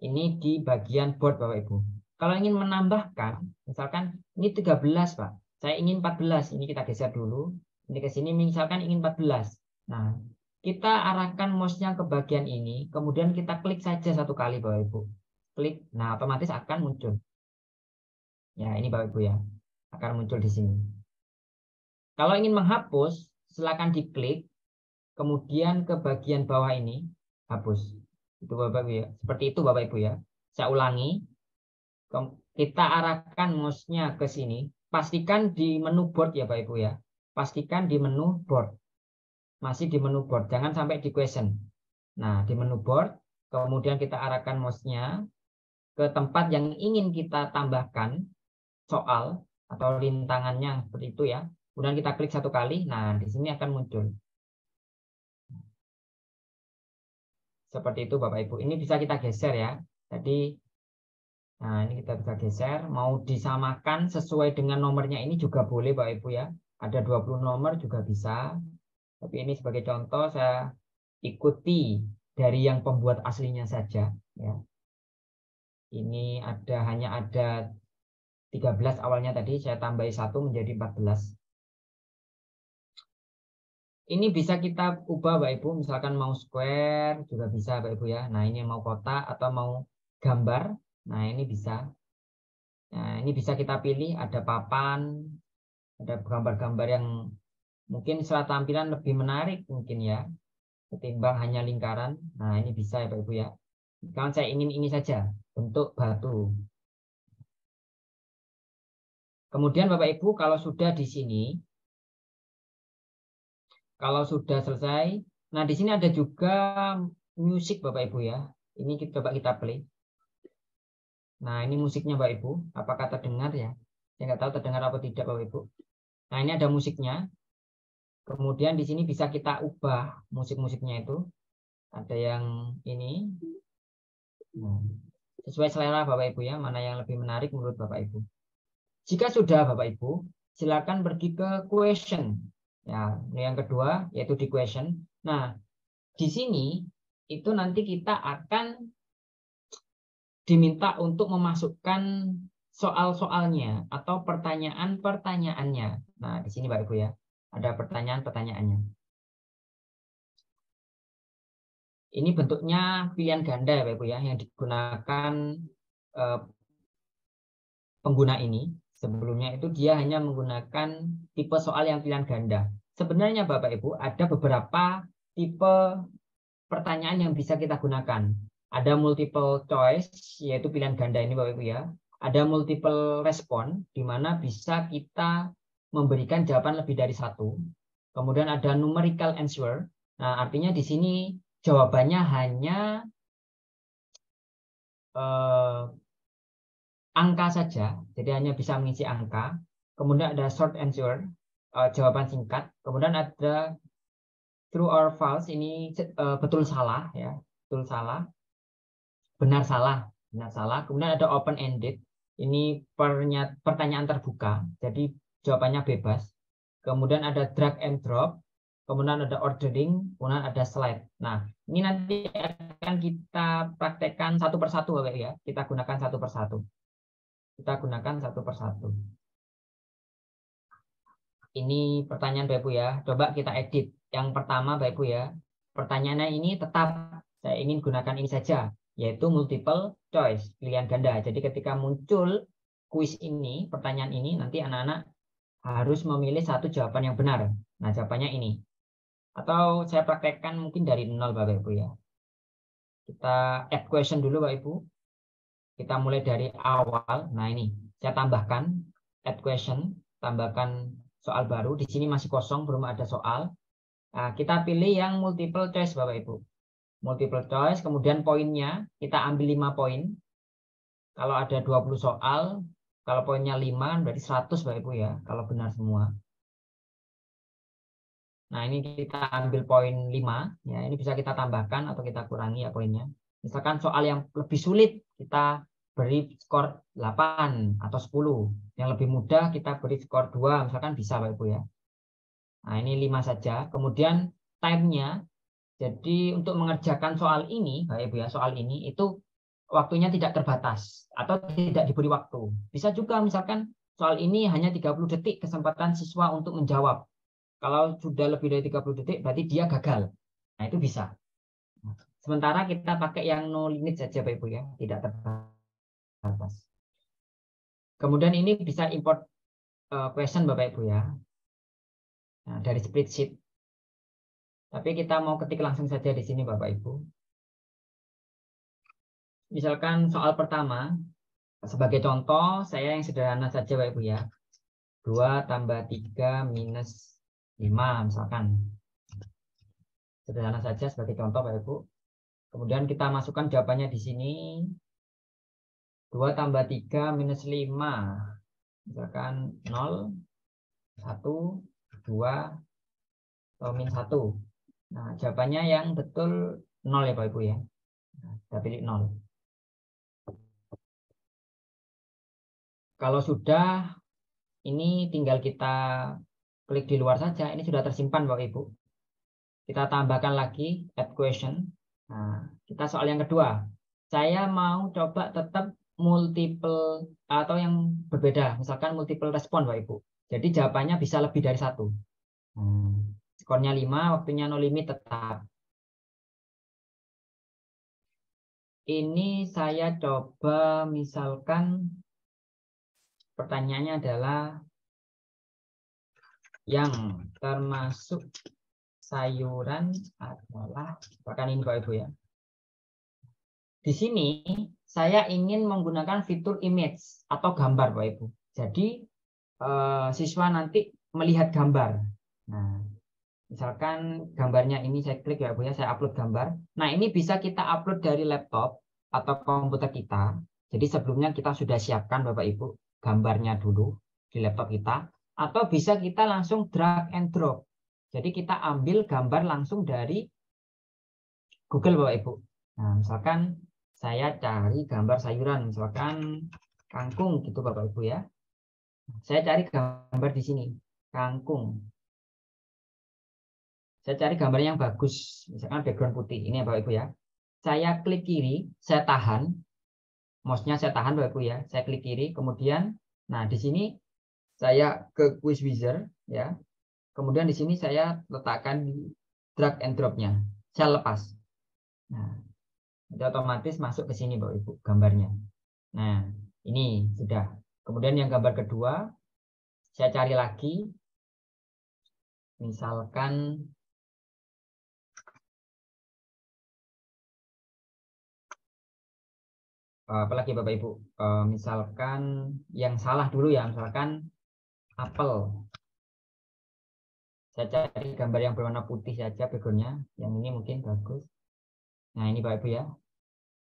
[SPEAKER 3] Ini di bagian board Bapak Ibu. Kalau ingin menambahkan, misalkan ini 13 Pak. Saya ingin 14, ini kita geser dulu. Ini ke sini, misalkan ingin 14. Nah, kita arahkan mouse-nya ke bagian ini, kemudian kita klik saja satu kali Bapak Ibu. Klik, nah otomatis akan muncul. Ya, ini Bapak Ibu ya, akan muncul di sini. Kalau ingin menghapus, silakan diklik, kemudian ke bagian bawah ini, hapus. Itu Bapak Ibu ya, seperti itu Bapak Ibu ya. Saya ulangi, kita arahkan mouse-nya ke sini. Pastikan di menu board ya Bapak Ibu ya. Pastikan di menu board. Masih di menu board. Jangan sampai di question. Nah, di menu board. Kemudian kita arahkan mouse-nya ke tempat yang ingin kita tambahkan soal atau rintangannya seperti itu ya. Kemudian kita klik satu kali. Nah, di sini akan muncul. Seperti itu Bapak Ibu. Ini bisa kita geser ya. Jadi nah, ini kita bisa geser, mau disamakan sesuai dengan nomornya ini juga boleh Bapak Ibu ya. Ada 20 nomor juga bisa. Tapi ini sebagai contoh saya ikuti dari yang pembuat aslinya saja ya. Ini hanya ada 13 awalnya tadi, saya tambahi 1 menjadi 14. Ini bisa kita ubah Bapak Ibu, misalkan mau square juga bisa Bapak Ibu ya. Nah, ini mau kotak atau mau gambar. Nah, ini bisa. Nah, ini bisa kita pilih, ada papan, ada gambar-gambar yang mungkin secara tampilan lebih menarik mungkin ya, ketimbang hanya lingkaran. Nah, ini bisa ya Bapak Ibu ya. Kalau saya ingin ini saja, bentuk batu. Kemudian Bapak Ibu kalau sudah di sini, kalau sudah selesai, nah di sini ada juga musik Bapak Ibu ya. Ini coba kita play. Nah, ini musiknya Bapak Ibu. Apakah terdengar ya? Saya nggak tahu terdengar apa tidak Bapak Ibu. Nah, ini ada musiknya. Kemudian di sini bisa kita ubah musik-musiknya itu. Ada yang ini. Nah, sesuai selera Bapak Ibu ya, mana yang lebih menarik menurut Bapak Ibu. Jika sudah Bapak Ibu, silakan pergi ke question. Ya, yang kedua yaitu di question. Nah, di sini itu nanti kita akan diminta untuk memasukkan soal-soalnya atau pertanyaan-pertanyaannya. Nah, di sini Bapak Ibu ya, ada pertanyaan-pertanyaannya. Ini bentuknya pilihan ganda ya Bapak Ibu ya, yang digunakan pengguna ini. Sebelumnya itu dia hanya menggunakan tipe soal yang pilihan ganda. Sebenarnya Bapak Ibu ada beberapa tipe pertanyaan yang bisa kita gunakan. Ada multiple choice, yaitu pilihan ganda ini Bapak Ibu ya. ada multiple respon, di mana bisa kita memberikan jawaban lebih dari satu. Kemudian ada numerical answer. Nah, artinya di sini jawabannya hanya angka saja, jadi hanya bisa mengisi angka. Kemudian ada short answer, jawaban singkat. Kemudian ada true or false, ini betul salah ya, betul salah, benar salah, benar salah. Kemudian ada open ended, ini pertanyaan terbuka, jadi jawabannya bebas. Kemudian ada drag and drop, kemudian ada ordering, kemudian ada slide. Nah, ini nanti akan kita praktekkan satu persatu Bapak ya. Kita gunakan satu persatu. Kita gunakan satu persatu. Ini pertanyaan Bapak Ibu ya. Coba kita edit. Yang pertama Bapak Ibu ya. Pertanyaannya ini tetap saya ingin gunakan ini saja, yaitu multiple choice, pilihan ganda. Jadi ketika muncul kuis ini, pertanyaan ini, nanti anak-anak harus memilih satu jawaban yang benar. Nah, jawabannya ini. Atau saya praktekkan mungkin dari nol Bapak Ibu ya. Kita add question dulu Bapak Ibu. Kita mulai dari awal. Nah, ini saya tambahkan add question, tambahkan soal baru. Di sini masih kosong, belum ada soal. Nah, kita pilih yang multiple choice Bapak Ibu. Multiple choice, kemudian poinnya kita ambil 5 poin. Kalau ada 20 soal, kalau poinnya 5 berarti 100 Bapak Ibu ya, kalau benar semua. Nah, ini kita ambil poin 5 ya, ini bisa kita tambahkan atau kita kurangi ya poinnya. Misalkan soal yang lebih sulit kita beri skor 8 atau 10. Yang lebih mudah kita beri skor 2, misalkan bisa Bapak Ibu ya. Nah, ini 5 saja. Kemudian time-nya, jadi untuk mengerjakan soal ini, Bapak Ibu ya, soal ini itu waktunya tidak terbatas atau tidak diberi waktu. Bisa juga misalkan soal ini hanya 30 detik kesempatan siswa untuk menjawab. Kalau sudah lebih dari 30 detik berarti dia gagal. Nah, itu bisa. Sementara kita pakai yang no limit saja Bapak Ibu ya, tidak terbatas. Kemudian ini bisa import question Bapak Ibu ya. Nah, dari spreadsheet. Tapi kita mau ketik langsung saja di sini Bapak Ibu. Misalkan soal pertama, sebagai contoh saya yang sederhana saja Bapak Ibu ya. 2 tambah 3 minus 5 misalkan. Sederhana saja sebagai contoh Bapak Ibu. Kemudian kita masukkan jawabannya di sini. 2 tambah 3 minus 5. Misalkan 0, 1, 2, atau min 1. Nah, jawabannya yang betul 0 ya Bapak Ibu ya. Nah, kita pilih 0. Kalau sudah, ini tinggal kita klik di luar saja. Ini sudah tersimpan Bapak Ibu. Kita tambahkan lagi add question. Nah, kita soal yang kedua. Saya mau coba tetap multiple atau yang berbeda, misalkan multiple respon Bapak Ibu. Jadi jawabannya bisa lebih dari 1. Skornya 5, waktunya no limit tetap. Ini saya coba misalkan pertanyaannya adalah yang termasuk sayuran adalah, bahkan ini Bapak Ibu ya. Di sini saya ingin menggunakan fitur image atau gambar Bapak Ibu. Jadi siswa nanti melihat gambar. Nah, misalkan gambarnya ini saya klik ya Bu ya, saya upload gambar. Nah, ini bisa kita upload dari laptop atau komputer kita. Jadi sebelumnya kita sudah siapkan Bapak Ibu gambarnya dulu di laptop kita. Atau bisa kita langsung drag and drop. Jadi kita ambil gambar langsung dari Google Bapak Ibu. Nah, misalkan saya cari gambar sayuran, misalkan kangkung gitu Bapak Ibu ya. Saya cari gambar di sini, kangkung. Saya cari gambar yang bagus, misalkan background putih. Ini ya Bapak Ibu ya. Saya klik kiri, saya tahan. Mouse-nya saya tahan Bapak Ibu ya. Saya klik kiri, kemudian nah di sini saya ke quiz wizard ya. Kemudian di sini saya letakkan drag and drop-nya. Saya lepas. Nah, itu otomatis masuk ke sini Bapak Ibu gambarnya. Nah, ini sudah. Kemudian yang gambar kedua, saya cari lagi. Misalkan apalagi Bapak Ibu, misalkan yang salah dulu ya, misalkan apel. Saya cari gambar yang berwarna putih saja backgroundnya, yang ini mungkin bagus. Nah ini Bapak Ibu ya.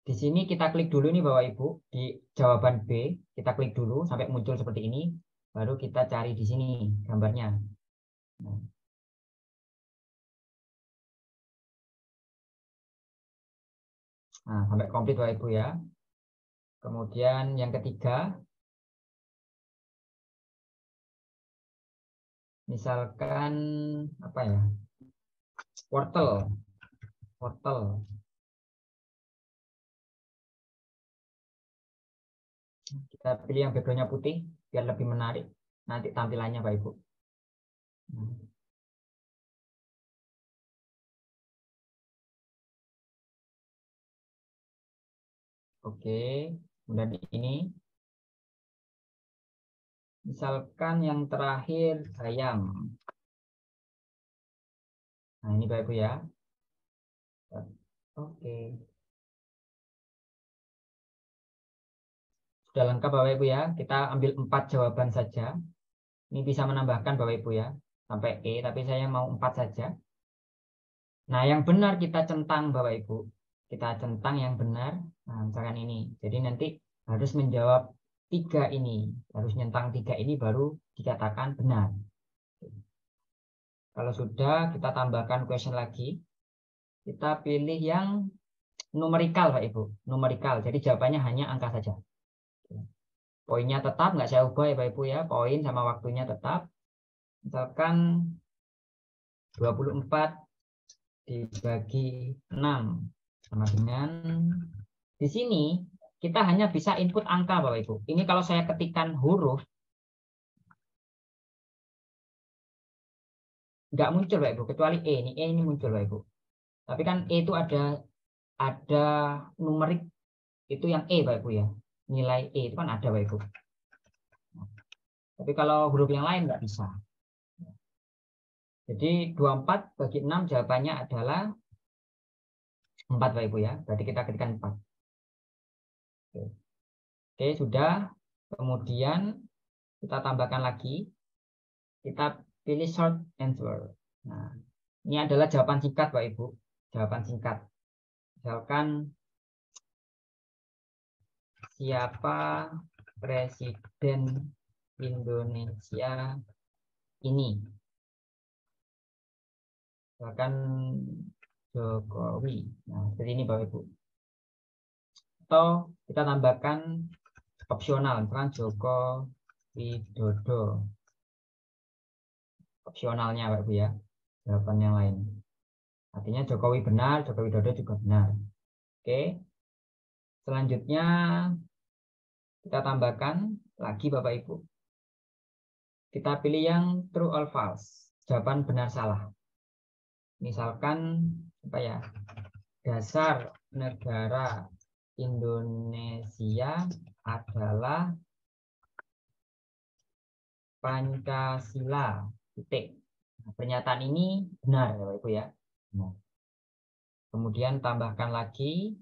[SPEAKER 3] Di sini kita klik dulu nih Bapak Ibu, di jawaban B, kita klik dulu sampai muncul seperti ini, baru kita cari di sini gambarnya. Nah, sampai komplit Bapak Ibu ya. Kemudian yang ketiga, misalkan apa ya, wortel. Kita pilih yang backgroundnya putih biar lebih menarik nanti tampilannya Bapak Ibu. Oke, kemudian ini misalkan yang terakhir ayam. Nah ini Bapak Ibu ya. Oke. Sudah lengkap Bapak Ibu ya. Kita ambil 4 jawaban saja. Ini bisa menambahkan Bapak Ibu ya. Sampai E, tapi saya mau 4 saja. Nah yang benar kita centang Bapak Ibu. Kita centang yang benar. Nah misalkan ini. Jadi nanti harus menjawab 3 ini. Harus nyentang 3 ini baru dikatakan benar. Kalau sudah, kita tambahkan question lagi. Kita pilih yang numerikal Pak Ibu. Numerikal. Jadi jawabannya hanya angka saja. Poinnya tetap, nggak saya ubah ya Pak Ibu ya. Poin sama waktunya tetap. Misalkan 24 dibagi 6 sama dengan, di sini kita hanya bisa input angka Bapak Ibu. Ini kalau saya ketikkan huruf, nggak muncul Bapak Ibu, kecuali E ini muncul Bapak Ibu. Tapi kan E itu ada numerik, itu yang E Bapak Ibu ya. Nilai E itu kan ada Bapak Ibu. Tapi kalau huruf yang lain nggak bisa. Jadi 24 bagi 6 jawabannya adalah 4 Bapak Ibu ya. Berarti kita ketikkan 4. Oke, sudah. Kemudian kita tambahkan lagi. Kita pilih short answer. Nah, ini adalah jawaban singkat Bapak Ibu. Jawaban singkat. Misalkan siapa presiden Indonesia ini? Misalkan Jokowi. Nah, seperti ini Bapak Ibu. Atau kita tambahkan opsional, misalkan Joko Widodo. Opsionalnya Bapak Ibu ya. Jawaban yang lain. Artinya Jokowi benar, Joko Widodo juga benar. Oke. Selanjutnya kita tambahkan lagi Bapak Ibu. Kita pilih yang true or false. Jawaban benar salah. Misalkan apa ya? Dasar negara Indonesia adalah Pancasila. Titik. Nah, pernyataan ini benar ya Bapak Ibu ya. Nah. Kemudian tambahkan lagi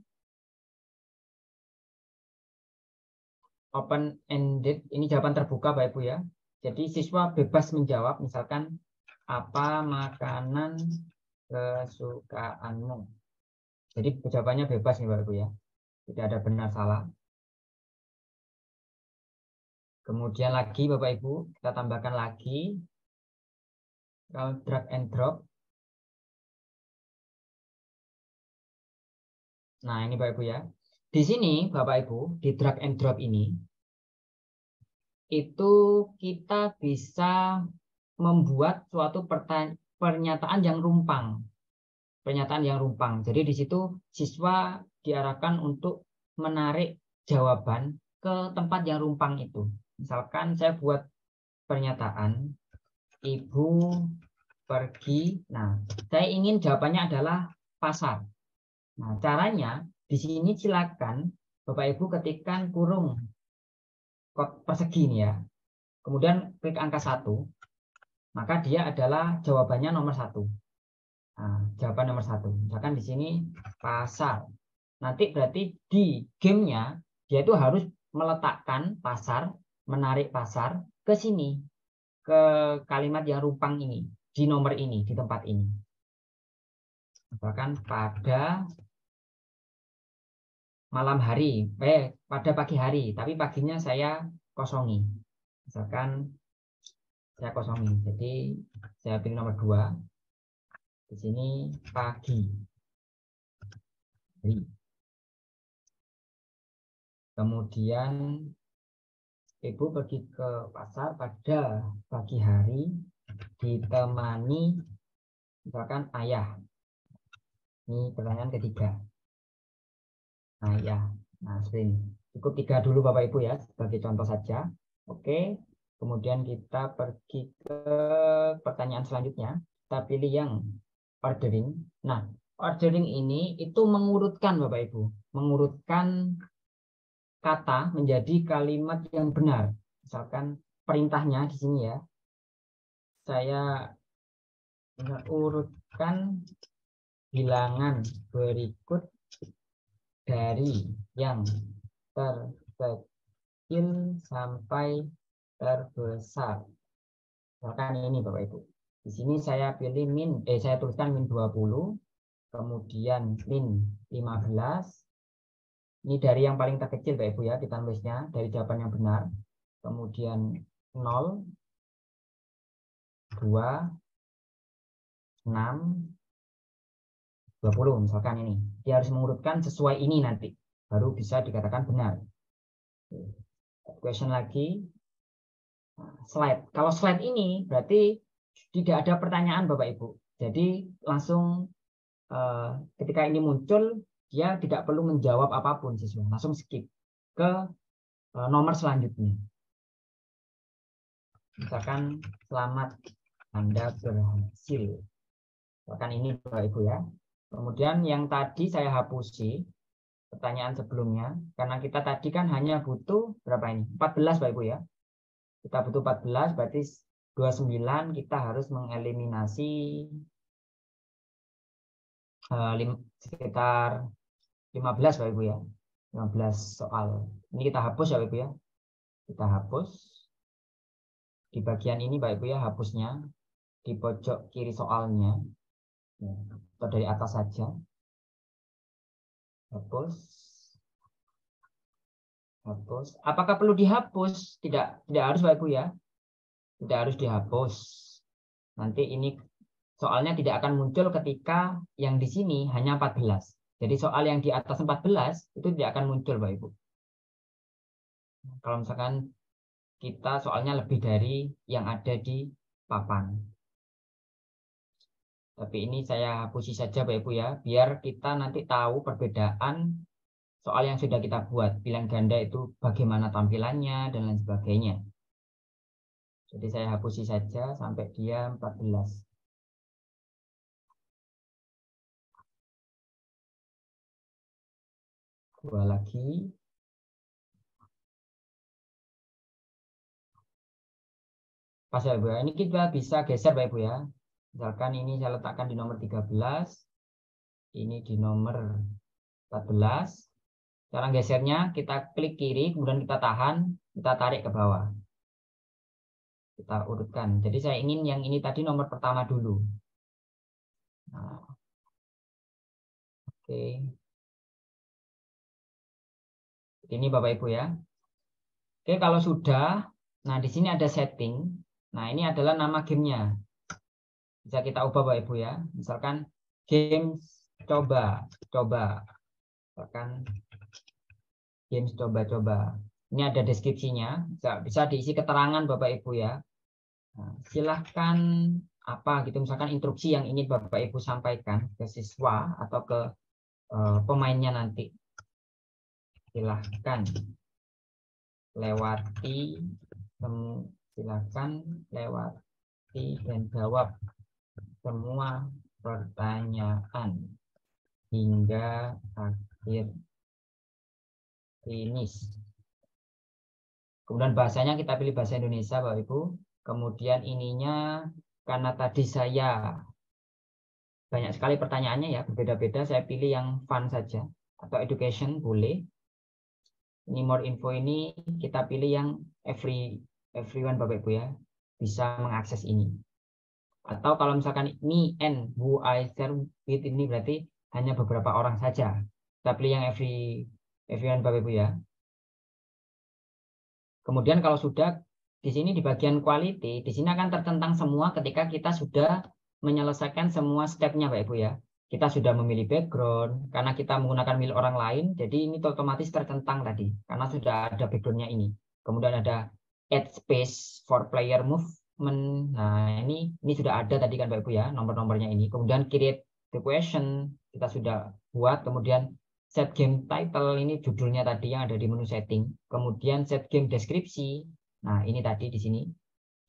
[SPEAKER 3] open ended, ini jawaban terbuka Bapak Ibu ya. Jadi siswa bebas menjawab, misalkan apa makanan kesukaanmu. Jadi jawabannya bebas nih Bapak Ibu ya. Tidak ada benar salah. Kemudian lagi Bapak Ibu, kita tambahkan lagi kalau drag and drop. Nah, ini Bapak Ibu ya. Di sini Bapak Ibu, di drag and drop ini itu kita bisa membuat suatu pernyataan yang rumpang. Pernyataan yang rumpang. Jadi di situ siswa diarahkan untuk menarik jawaban ke tempat yang rumpang itu. Misalkan saya buat pernyataan ibu pergi. Nah, saya ingin jawabannya adalah pasar. Nah, caranya di sini silakan Bapak Ibu ketikkan kurung persegi nih ya. Kemudian klik angka 1. Maka dia adalah jawabannya nomor 1. Nah, jawaban nomor 1. Misalkan di sini pasar. Nanti berarti di gamenya, di dia itu harus meletakkan pasar, menarik pasar ke sini, ke kalimat yang rumpang ini, di nomor ini, di tempat ini. Misalkan pada malam hari, pada pagi hari, tapi paginya saya kosongi. Misalkan saya kosongi, jadi saya pilih nomor 2. Di sini pagi. Kemudian ibu pergi ke pasar pada pagi hari ditemani misalkan ayah. Ini pertanyaan ketiga. Ayah. Nah, seperti ini. Cukup 3 dulu Bapak Ibu ya, sebagai contoh saja. Oke. Kemudian kita pergi ke pertanyaan selanjutnya. Kita pilih yang ordering. Nah, ordering ini itu mengurutkan Bapak Ibu. Mengurutkan kata menjadi kalimat yang benar. Misalkan perintahnya di sini ya. Saya urutkan bilangan berikut dari yang terkecil sampai terbesar. Misalkan ini Bapak Ibu. Di sini saya pilih saya tuliskan min 20, kemudian min 15. Ini dari yang paling terkecil Bapak Ibu ya, kita tulisnya dari jawaban yang benar. Kemudian 0, 2, 6, 20 misalkan ini. Dia harus mengurutkan sesuai ini nanti. Baru bisa dikatakan benar. Question lagi. Slide. Kalau slide ini berarti tidak ada pertanyaan Bapak Ibu. Jadi langsung ketika ini muncul, dia tidak perlu menjawab apapun siswa. Langsung skip ke nomor selanjutnya. Misalkan selamat Anda berhasil. Misalkan ini Bapak Ibu ya. Kemudian yang tadi saya hapusi pertanyaan sebelumnya, karena kita tadi kan hanya butuh berapa ini? 14 Bapak Ibu ya. Kita butuh 14, berarti 29 kita harus mengeliminasi sekitar 15 Bapak Ibu ya. 15 soal. Ini kita hapus ya Bapak Ibu ya. Kita hapus. Di bagian ini Bapak Ibu ya, hapusnya di pojok kiri soalnya. Atau dari atas saja. Hapus. Hapus. Apakah perlu dihapus? Tidak harus Bapak Ibu ya. Tidak harus dihapus. Nanti ini soalnya tidak akan muncul ketika yang di sini hanya 14. Jadi soal yang di atas 14 itu tidak akan muncul Bapak Ibu. Kalau misalkan kita soalnya lebih dari yang ada di papan. Tapi ini saya hapusi saja Bapak Ibu ya, biar kita nanti tahu perbedaan soal yang sudah kita buat. Pilihan ganda itu bagaimana tampilannya dan lain sebagainya. Jadi saya hapusi saja sampai dia 14. Dua lagi. Pas ya Bu, ini kita bisa geser Bapak Ibu ya. Misalkan ini saya letakkan di nomor 13. Ini di nomor 14. Cara gesernya kita klik kiri, kemudian kita tahan, kita tarik ke bawah. Kita urutkan. Jadi saya ingin yang ini tadi nomor pertama dulu. Nah, oke. Ini Bapak Ibu ya. Oke, kalau sudah, nah di sini ada setting. Nah, ini adalah nama gamenya. Bisa kita ubah Bapak Ibu ya. Misalkan games coba. Misalkan games coba. Ini ada deskripsinya. Bisa diisi keterangan Bapak Ibu ya. Nah, silahkan apa gitu. Misalkan instruksi yang ingin Bapak Ibu sampaikan ke siswa atau ke pemainnya nanti. Silahkan lewati dan jawab semua pertanyaan hingga akhir finish. Kemudian bahasanya kita pilih bahasa Indonesia Bapak Ibu. Kemudian ininya karena tadi saya banyak sekali pertanyaannya ya, berbeda-beda, saya pilih yang fun saja atau education boleh. Ini more info ini kita pilih yang everyone Bapak Ibu ya, bisa mengakses ini. Atau kalau misalkan me and who I share with ini berarti hanya beberapa orang saja. Kita pilih yang everyone Bapak Ibu ya. Kemudian kalau sudah di sini di bagian quality, di sini akan tertentang semua ketika kita sudah menyelesaikan semua stepnya Bapak Ibu ya. Kita sudah memilih background, karena kita menggunakan milik orang lain, jadi ini otomatis tertentang tadi, karena sudah ada backgroundnya ini. Kemudian ada add space for player movement. Nah ini sudah ada tadi kan Bapak Ibu ya, nomor-nomornya ini. Kemudian create the question, kita sudah buat. Kemudian set game title, ini judulnya tadi yang ada di menu setting. Kemudian set game deskripsi. Nah, ini tadi di sini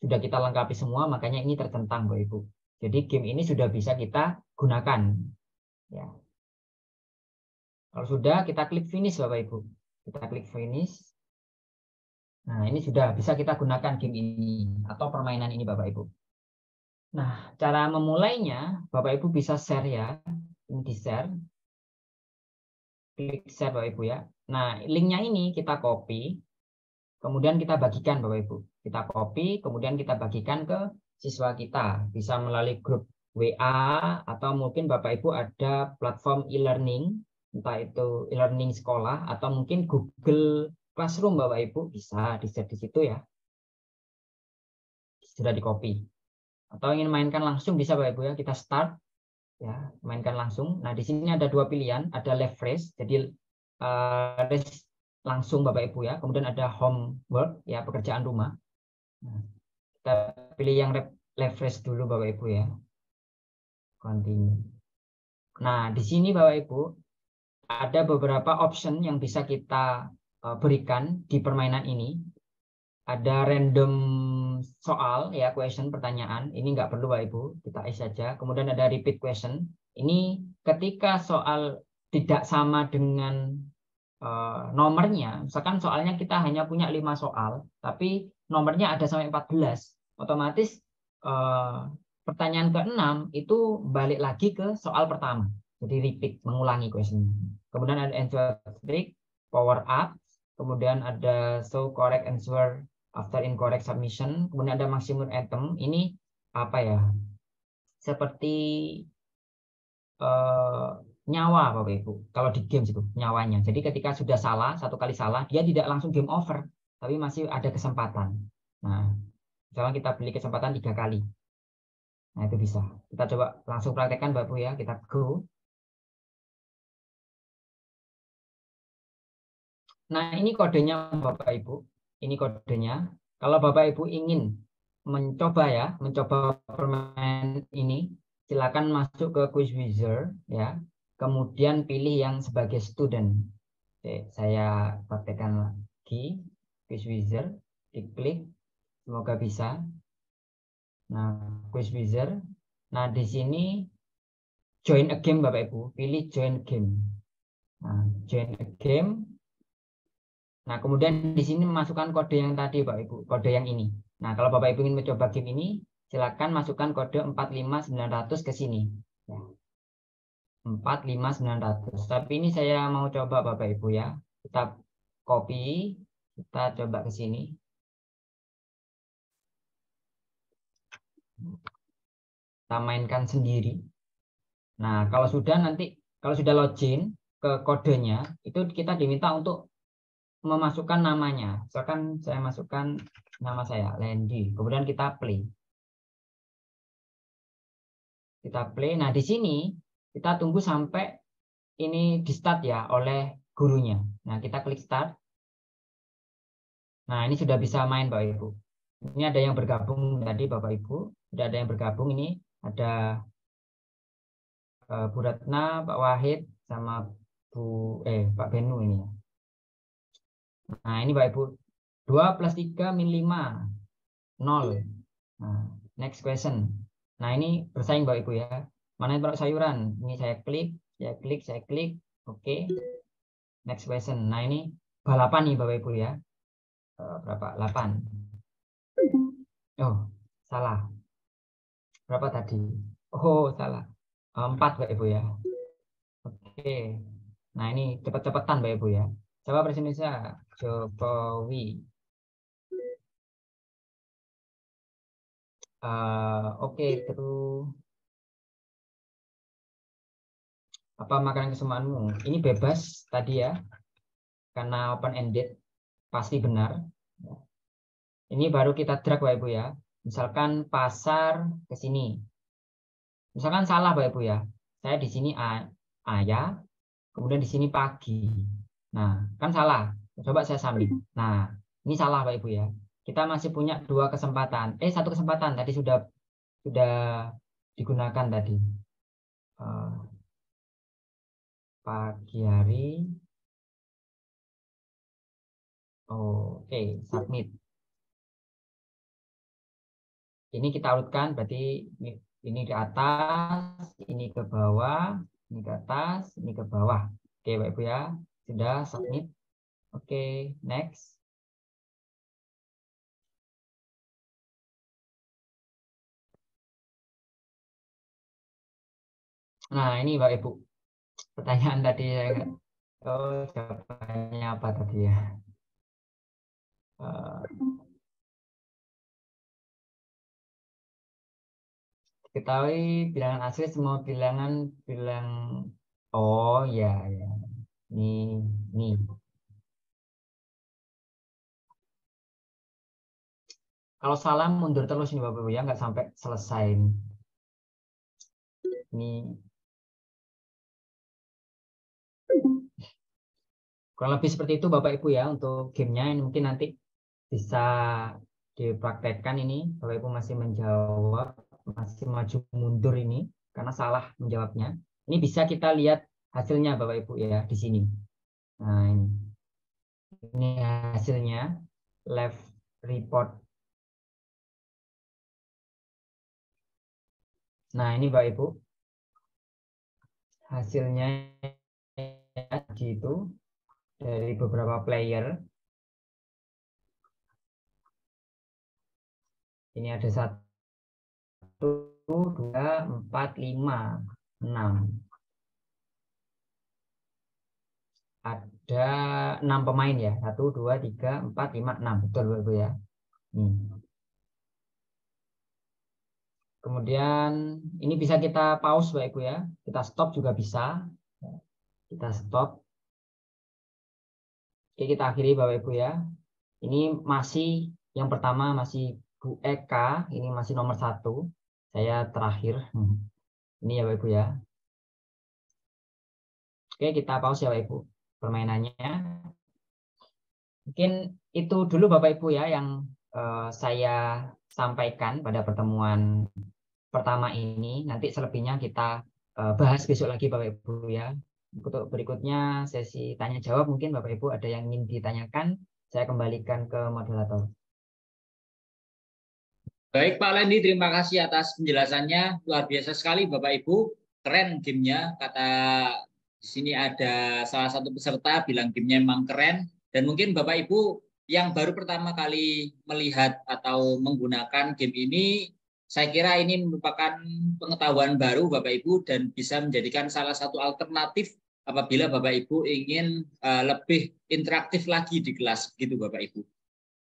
[SPEAKER 3] sudah kita lengkapi semua, makanya ini tertentang Bapak Ibu. Jadi game ini sudah bisa kita gunakan. Ya. Kalau sudah, kita klik finish Bapak Ibu. Kita klik finish. Nah, ini sudah bisa kita gunakan game ini atau permainan ini Bapak Ibu. Nah, cara memulainya Bapak Ibu bisa share ya. Ini di share. Klik share Bapak Ibu ya. Nah, linknya ini kita copy, kemudian kita bagikan Bapak Ibu. Kita copy, kemudian kita bagikan ke siswa kita. Bisa melalui grup WA, atau mungkin Bapak Ibu ada platform e-learning, entah itu e-learning sekolah, atau mungkin Google Classroom Bapak Ibu, bisa di-share di situ ya. Sudah di-copy. Atau ingin mainkan langsung bisa Bapak Ibu ya, kita start. Ya, mainkan langsung. Nah, di sini ada dua pilihan, ada left phrase, jadi langsung Bapak Ibu ya. Kemudian ada homework ya, pekerjaan rumah. Nah, kita pilih yang left phrase dulu Bapak Ibu ya. Continue. Nah, di sini Bapak Ibu ada beberapa option yang bisa kita berikan di permainan ini. Ada random soal ya, question, pertanyaan. Ini nggak perlu Bapak Ibu, kita isi saja. Kemudian ada repeat question. Ini ketika soal tidak sama dengan nomornya, misalkan soalnya kita hanya punya 5 soal, tapi nomornya ada sampai 14, otomatis pertanyaan ke-6 itu balik lagi ke soal pertama. Jadi repeat, mengulangi question. Kemudian ada answer trick, power up, kemudian ada show correct answer after incorrect submission, kemudian ada maximum item. Ini apa ya? Seperti nyawa Bapak Ibu. Kalau di games itu nyawanya. Jadi ketika sudah salah, satu kali salah, dia tidak langsung game over, tapi masih ada kesempatan. Nah, misalnya kita beli kesempatan 3 kali. Nah, itu bisa. Kita coba langsung praktekkan Bapak Ibu ya. Kita go. Nah, ini kodenya Bapak Ibu. Ini kodenya. Kalau Bapak Ibu ingin mencoba ya, mencoba permainan ini, silakan masuk ke Quiz Wizard ya. Kemudian pilih yang sebagai student. Oke, saya praktekkan lagi. Quiz Wizard, diklik. Semoga bisa. Nah, Quiz Wizard. Nah, di sini join a game Bapak Ibu. Pilih join game. Nah, join a game. Nah, kemudian di sini masukkan kode yang tadi Bapak Ibu, kode yang ini. Nah, kalau Bapak Ibu ingin mencoba game ini, silakan masukkan kode 45900 ke sini. Ya. 45900. Tapi ini saya mau coba Bapak Ibu ya. Kita copy, kita coba ke sini. Kita mainkan sendiri. Nah, kalau sudah login ke kodenya, itu kita diminta untuk memasukkan namanya. Misalkan saya masukkan nama saya, Lendi. Kemudian kita play. Kita play. Nah, di sini kita tunggu sampai ini di start ya oleh gurunya. Nah, kita klik start. Nah, ini sudah bisa main Bapak Ibu. Ini ada yang bergabung tadi Bapak Ibu. Sudah ada yang bergabung ini. Ada Bu Ratna, Pak Wahid, sama Pak Benu ini. Nah, ini Bapak Ibu. 2 + 3 - 5. 0. Nah, next question. Nah, ini bersaing Bapak Ibu ya. Mana yang sayuran? Ini saya klik. Oke. Next question. Nah, ini balapan nih Bapak Ibu ya. Berapa? 8. Oh, salah. Berapa tadi? Oh, salah. 4 Bapak Ibu ya. Oke. Nah, ini cepet-cepetan Bapak Ibu ya. Siapa Presiden Indonesia? Jokowi. Oke, terus apa makanan kesukaanmu? Ini bebas tadi ya, karena open ended pasti benar. Ini baru kita drag Bapak Ibu ya. Misalkan pasar ke sini. Misalkan salah Bapak Ibu ya. Saya di sini ayah, kemudian di sini pagi. Nah, kan salah. Coba saya sambil. Nah, ini salah Bapak Ibu ya. Kita masih punya dua kesempatan. Satu kesempatan tadi sudah digunakan tadi. Pagi hari. Oke, submit. Ini kita urutkan, berarti ini ke atas, ini ke bawah, ini ke atas, ini ke bawah. Oke, Bapak Ibu ya. Sudah submit. Oke, next. Nah, ini Bapak Ibu. Pertanyaan tadi jawabannya apa tadi ya? Ketahui bilangan asli semua bilangan bilang ya ya. Nih. Kalau salah mundur terus nih Bapak Ibu ya, nggak sampai selesai ini. Kurang lebih seperti itu Bapak Ibu ya untuk gamenya. Ini mungkin nanti bisa dipraktekkan ini. Bapak Ibu masih menjawab, masih maju mundur ini karena salah menjawabnya. Ini bisa kita lihat hasilnya Bapak Ibu ya di sini. Nah ini hasilnya left report. Nah ini Bapak Ibu hasilnya itu dari beberapa player. Ini ada 1, 2, 4, 5, 6. Ada 6 pemain ya. 1, 2, 3, 4, 5, 6. Betul Bapak Ibu ya. Kemudian ini bisa kita pause Bapak Ibu ya. Kita stop juga bisa. Kita stop. Oke, kita akhiri Bapak Ibu ya. Ini masih yang pertama masih Bu Eka. Ini masih nomor 1. Saya terakhir. Ini ya Bapak Ibu ya. Oke, kita pause ya Bapak Ibu permainannya. Mungkin itu dulu Bapak Ibu ya yang saya sampaikan pada pertemuan pertama ini. Nanti selebihnya kita bahas besok lagi Bapak Ibu ya. Untuk berikutnya sesi tanya jawab, mungkin Bapak Ibu ada yang ingin ditanyakan, saya kembalikan ke moderator.
[SPEAKER 1] Baik Pak Lendi, terima kasih atas penjelasannya. Luar biasa sekali Bapak Ibu. Keren gamenya. Kata di sini ada salah satu peserta bilang gamenya memang keren. Dan mungkin Bapak Ibu yang baru pertama kali melihat atau menggunakan game ini, saya kira ini merupakan pengetahuan baru Bapak Ibu dan bisa menjadikan salah satu alternatif apabila Bapak Ibu ingin lebih interaktif lagi di kelas, gitu Bapak Ibu.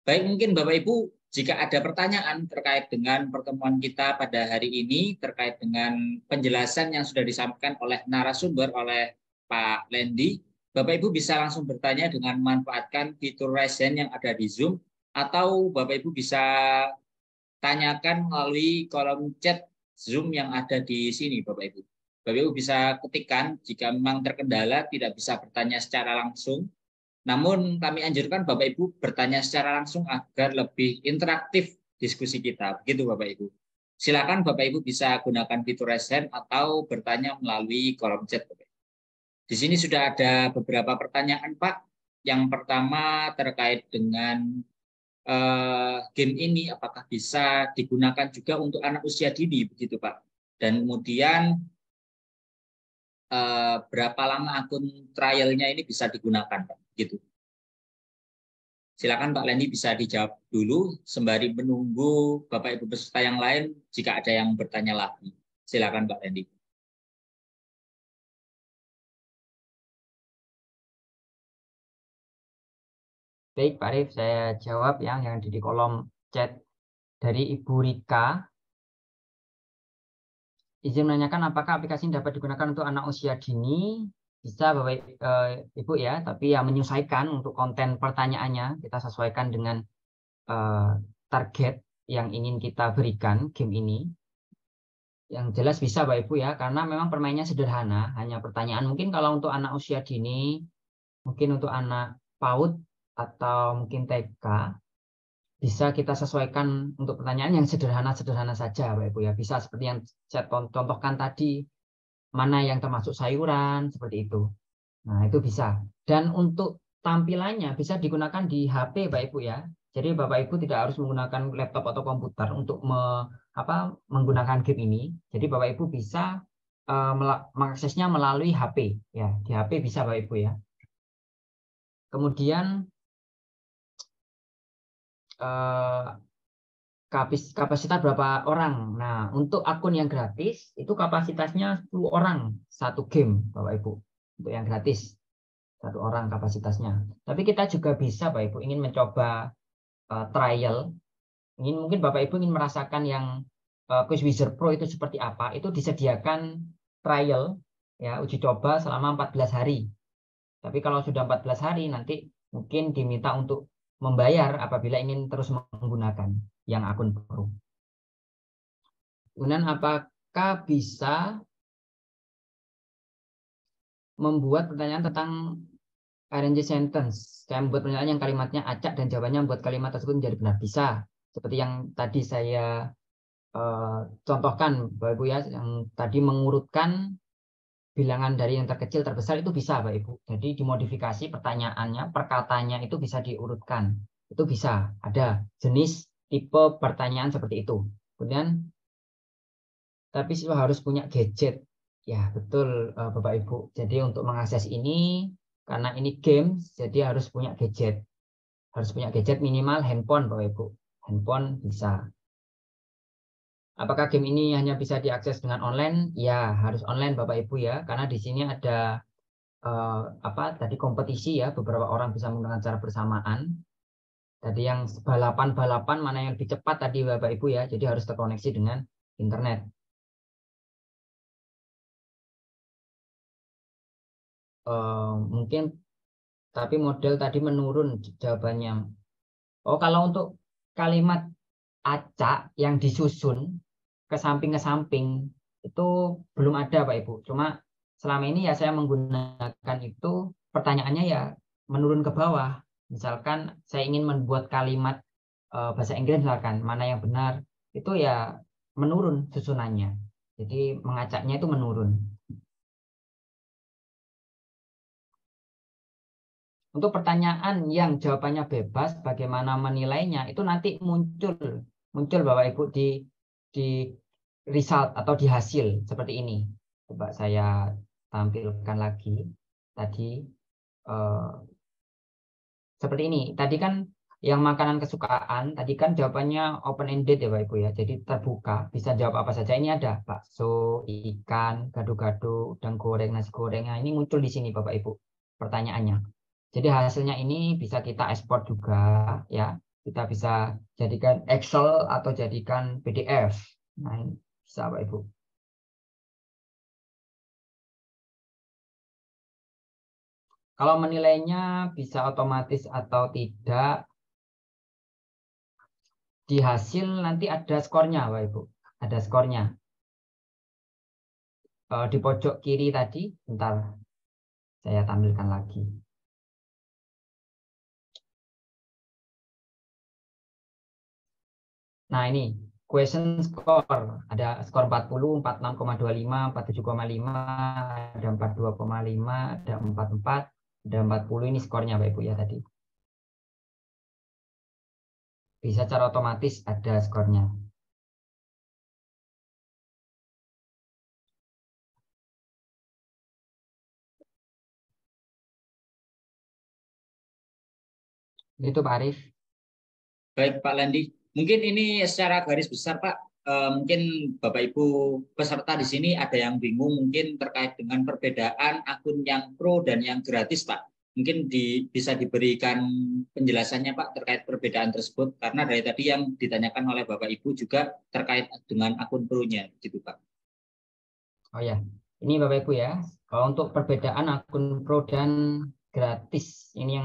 [SPEAKER 1] Baik, mungkin Bapak Ibu jika ada pertanyaan terkait dengan pertemuan kita pada hari ini, terkait dengan penjelasan yang sudah disampaikan oleh narasumber, oleh Pak Lendi, Bapak Ibu bisa langsung bertanya dengan memanfaatkan fitur raise hand yang ada di Zoom, atau Bapak Ibu bisa tanyakan melalui kolom chat Zoom yang ada di sini, Bapak Ibu. Bapak Ibu bisa ketikkan jika memang terkendala tidak bisa bertanya secara langsung. Namun kami anjurkan Bapak Ibu bertanya secara langsung agar lebih interaktif diskusi kita. Begitu Bapak Ibu. Silakan Bapak Ibu bisa gunakan fitur raise hand atau bertanya melalui kolom chat. Di sini sudah ada beberapa pertanyaan Pak. Yang pertama terkait dengan game ini apakah bisa digunakan juga untuk anak usia dini begitu Pak. Dan kemudian berapa lama akun trialnya ini bisa digunakan Pak. Gitu. Silakan Pak Lendi bisa dijawab dulu sembari menunggu Bapak Ibu peserta yang lain jika ada yang bertanya lagi. Silakan Pak Lendi.
[SPEAKER 3] Baik, Pak Arif, saya jawab yang di kolom chat dari Ibu Rika. Izin menanyakan apakah aplikasi ini dapat digunakan untuk anak usia dini? Bisa Bapak Ibu ya, tapi ya menyesuaikan untuk konten pertanyaannya, kita sesuaikan dengan target yang ingin kita berikan game ini. Yang jelas bisa Bapak Ibu ya, karena memang permainnya sederhana, hanya pertanyaan. Mungkin kalau untuk anak usia dini, mungkin untuk anak PAUD atau mungkin TK, bisa kita sesuaikan untuk pertanyaan yang sederhana-sederhana saja Bapak Ibu ya. Bisa seperti yang saya contohkan tadi, mana yang termasuk sayuran, seperti itu. Nah, itu bisa. Dan untuk tampilannya bisa digunakan di HP Bapak Ibu ya. Jadi Bapak Ibu tidak harus menggunakan laptop atau komputer untuk menggunakan game ini. Jadi Bapak Ibu bisa mengaksesnya melalui HP ya. Di HP bisa Bapak Ibu ya. Kemudian kapasitas berapa orang? Nah, untuk akun yang gratis itu kapasitasnya 10 orang satu game Bapak Ibu. Untuk yang gratis 1 orang kapasitasnya. Tapi kita juga bisa Bapak Ibu ingin mencoba trial, mungkin Bapak Ibu ingin merasakan yang Quiz Wizard Pro itu seperti apa, itu disediakan trial ya, uji coba selama 14 hari. Tapi kalau sudah 14 hari nanti mungkin diminta untuk membayar apabila ingin terus menggunakan yang akun Pro. Kemudian apakah bisa membuat pertanyaan tentang arrange sentence? Saya membuat pertanyaan yang kalimatnya acak dan jawabannya membuat kalimat tersebut menjadi benar. Bisa. Seperti yang tadi saya contohkan, Bapak Ibu ya, yang tadi mengurutkan bilangan dari yang terkecil terbesar itu bisa, Bapak Ibu. Jadi dimodifikasi pertanyaannya, perkataannya itu bisa diurutkan. Itu bisa. Ada jenis tipe pertanyaan seperti itu. Kemudian, tapi harus punya gadget. Ya, betul Bapak Ibu. Jadi untuk mengakses ini, karena ini game, jadi harus punya gadget. Harus punya gadget minimal handphone, Bapak Ibu. Handphone bisa. Apakah game ini hanya bisa diakses dengan online? Ya, harus online Bapak Ibu ya, karena di sini ada tadi kompetisi ya, beberapa orang bisa menggunakan secara bersamaan. Tadi yang balapan-balapan mana yang lebih cepat tadi Bapak Ibu ya, jadi harus terkoneksi dengan internet. Mungkin tapi model tadi menurun jawabannya. Oh, kalau untuk kalimat acak yang disusun ke samping itu belum ada Pak Ibu. Cuma selama ini ya saya menggunakan itu pertanyaannya ya menurun ke bawah. Misalkan saya ingin membuat kalimat bahasa Inggris misalkan mana yang benar itu ya menurun susunannya. Jadi mengacaknya itu menurun. Untuk pertanyaan yang jawabannya bebas, bagaimana menilainya itu nanti muncul Bapak Ibu di result atau di hasil seperti ini. Coba saya tampilkan lagi. Tadi seperti ini. Tadi kan yang makanan kesukaan, tadi kan jawabannya open ended ya Bapak Ibu ya. Jadi terbuka, bisa jawab apa saja. Ini ada bakso, ikan, gado-gado, udang goreng, nasi goreng. Nah, ini muncul di sini Bapak Ibu pertanyaannya. Jadi hasilnya ini bisa kita ekspor juga ya. Kita bisa jadikan Excel atau jadikan PDF. Nah, ini bisa Bapak Ibu. Kalau menilainya bisa otomatis atau tidak, di hasil nanti ada skornya Bapak Ibu. Ada skornya. Di pojok kiri tadi, bentar saya tampilkan lagi. Nah, ini question score. Ada skor 40, 46,25, 47,5, ada 42,5, ada 44, ada 40. Ini skornya Bapak Ibu ya tadi. Bisa secara otomatis ada skornya. Itu Pak Arif.
[SPEAKER 1] Baik Pak Landi, mungkin ini secara garis besar Pak, mungkin Bapak Ibu peserta di sini ada yang bingung mungkin terkait dengan perbedaan akun yang pro dan yang gratis Pak. Mungkin bisa diberikan penjelasannya Pak terkait perbedaan tersebut, karena dari tadi yang ditanyakan oleh Bapak Ibu juga terkait dengan akun pro-nya, gitu Pak.
[SPEAKER 3] Oh ya, ini Bapak Ibu ya. Kalau untuk perbedaan akun pro dan gratis, ini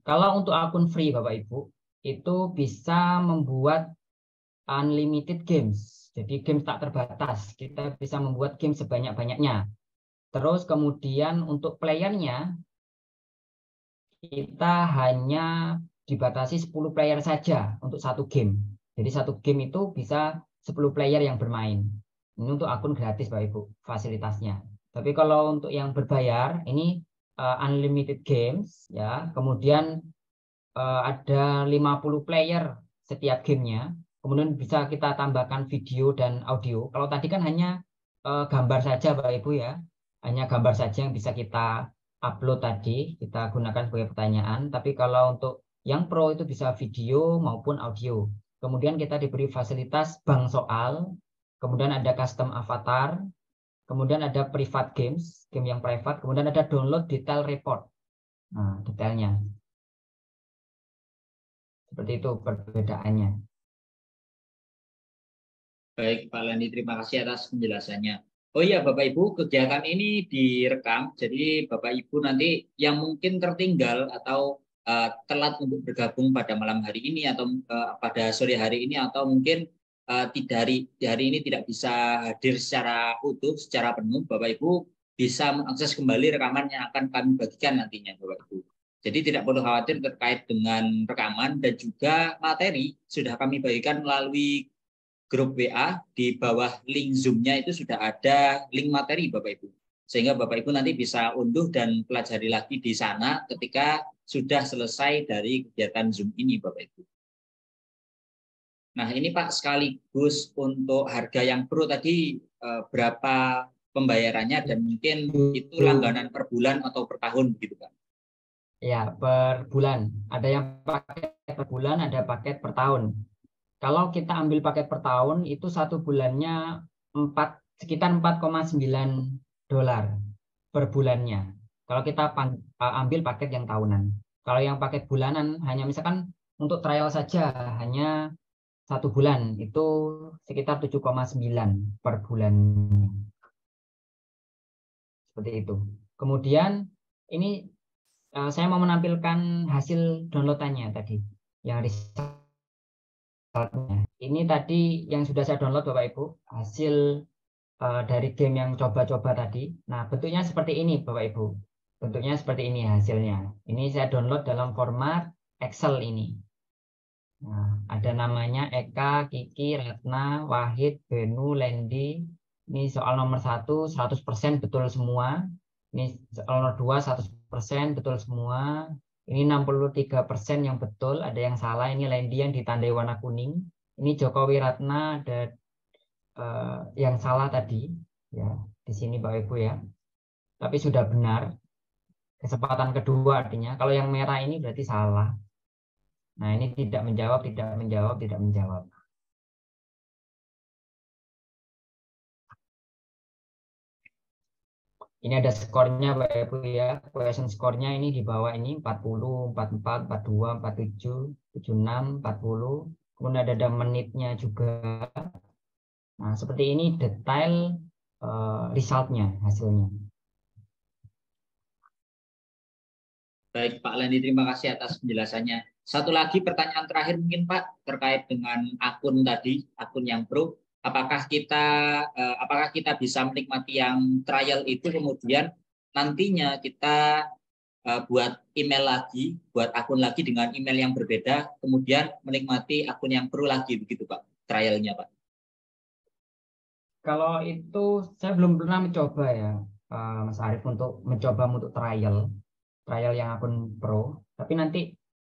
[SPEAKER 3] kalau untuk akun free Bapak Ibu itu bisa membuat unlimited games. Jadi game tak terbatas. Kita bisa membuat game sebanyak-banyaknya. Terus kemudian untuk playernya kita hanya dibatasi 10 player saja untuk satu game. Jadi satu game itu bisa 10 player yang bermain. Ini untuk akun gratis Bapak Ibu, fasilitasnya. Tapi kalau untuk yang berbayar, ini unlimited games ya. Kemudian ada 50 player setiap gamenya. Kemudian bisa kita tambahkan video dan audio. Kalau tadi kan hanya gambar saja Bapak Ibu ya. Hanya gambar saja yang bisa kita upload tadi, kita gunakan sebagai pertanyaan. Tapi kalau untuk yang pro itu bisa video maupun audio. Kemudian kita diberi fasilitas bank soal, kemudian ada custom avatar, kemudian ada private games, game yang private, kemudian ada download detail report. Nah, detailnya. Seperti itu perbedaannya.
[SPEAKER 1] Baik Pak Lani, terima kasih atas penjelasannya. Oh iya Bapak Ibu, kegiatan ini direkam, jadi Bapak Ibu nanti yang mungkin tertinggal atau telat untuk bergabung pada malam hari ini atau pada sore hari ini, atau mungkin hari ini tidak bisa hadir secara utuh, secara penuh, Bapak Ibu bisa mengakses kembali rekaman yang akan kami bagikan nantinya Bapak Ibu. Jadi tidak perlu khawatir terkait dengan rekaman, dan juga materi sudah kami bagikan melalui grup WA. Di bawah link Zoom-nya itu sudah ada link materi Bapak Ibu. Sehingga Bapak Ibu nanti bisa unduh dan pelajari lagi di sana ketika sudah selesai dari kegiatan Zoom ini Bapak Ibu. Nah ini Pak, sekaligus untuk harga yang pro tadi berapa pembayarannya, dan mungkin itu langganan per bulan atau per tahun begitu Pak?
[SPEAKER 3] Ya, per bulan. Ada yang paket per bulan, ada paket per tahun. Kalau kita ambil paket per tahun itu satu bulannya sekitar 4,9 dolar per bulannya. Kalau kita ambil paket yang tahunan. Kalau yang paket bulanan hanya misalkan untuk trial saja hanya satu bulan itu sekitar 7,9 per bulan. Seperti itu. Kemudian ini saya mau menampilkan hasil downloadannya tadi yang ini tadi yang sudah saya download Bapak Ibu, hasil dari game yang coba-coba tadi. Nah, bentuknya seperti ini Bapak Ibu. Bentuknya seperti ini hasilnya. Ini saya download dalam format Excel ini. Nah, ada namanya Eka, Kiki, Ratna, Wahid, Benu, Lendi. Ini soal nomor 1, 100% betul semua. Ini soal nomor 2, 100% betul semua. Ini 63% yang betul, ada yang salah. Ini Lendi yang ditandai warna kuning. Ini Jokowi Ratna, ada yang salah tadi. Ya, di sini Bapak Ibu ya. Tapi sudah benar. Kesempatan kedua artinya. Kalau yang merah ini berarti salah. Nah, ini tidak menjawab, tidak menjawab, tidak menjawab. Ini ada skornya Bapak Ibu ya. Question skornya ini di bawah ini 40, 44, 42, 47, 76, 40. Kemudian ada menitnya juga. Nah, seperti ini detail resultnya, hasilnya.
[SPEAKER 1] Baik Pak Lani, terima kasih atas penjelasannya. Satu lagi pertanyaan terakhir mungkin Pak, terkait dengan akun tadi, akun yang pro. Apakah kita bisa menikmati yang trial itu, kemudian nantinya kita buat email lagi, buat akun lagi dengan email yang berbeda, kemudian menikmati akun yang pro lagi, begitu Pak, trialnya Pak?
[SPEAKER 3] Kalau itu saya belum pernah mencoba ya, Mas Arief, untuk mencoba untuk trial yang akun pro. Tapi nanti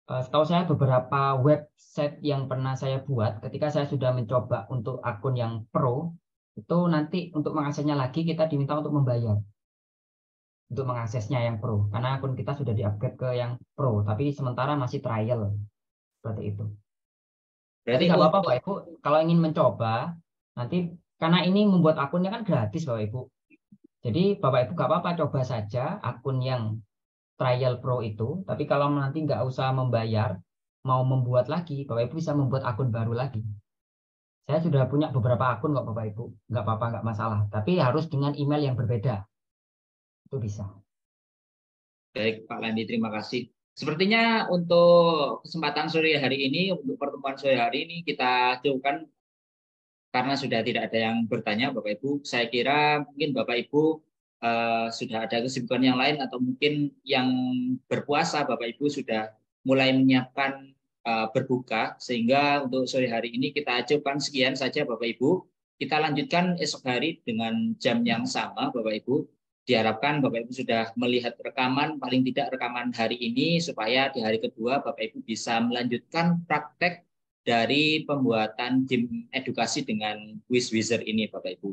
[SPEAKER 3] setahu saya beberapa website yang pernah saya buat ketika saya sudah mencoba untuk akun yang pro, itu nanti untuk mengaksesnya lagi kita diminta untuk membayar untuk mengaksesnya yang pro, karena akun kita sudah di-upgrade ke yang pro, tapi sementara masih trial seperti itu. Berarti nggak apa-apa Pak Ibu, kalau ingin mencoba nanti, karena ini membuat akunnya kan gratis Bapak Ibu. Jadi Bapak Ibu nggak apa-apa, coba saja akun yang trial pro itu. Tapi kalau nanti nggak usah membayar, mau membuat lagi, Bapak Ibu bisa membuat akun baru lagi. Saya sudah punya beberapa akun kok Bapak Ibu, nggak apa-apa, nggak masalah. Tapi harus dengan email yang berbeda, itu bisa.
[SPEAKER 1] Baik Pak Landi, terima kasih. Sepertinya untuk kesempatan sore hari ini, untuk pertemuan sore hari ini kita cukupkan karena sudah tidak ada yang bertanya Bapak Ibu. Saya kira mungkin Bapak Ibu sudah ada kesibukan yang lain atau mungkin yang berpuasa Bapak Ibu sudah mulai menyiapkan berbuka, sehingga untuk sore hari ini kita cukupkan sekian saja Bapak Ibu. Kita lanjutkan esok hari dengan jam yang sama Bapak Ibu. Diharapkan Bapak Ibu sudah melihat rekaman, paling tidak rekaman hari ini, supaya di hari kedua Bapak Ibu bisa melanjutkan praktek dari pembuatan game edukasi dengan QuizWizard ini Bapak Ibu.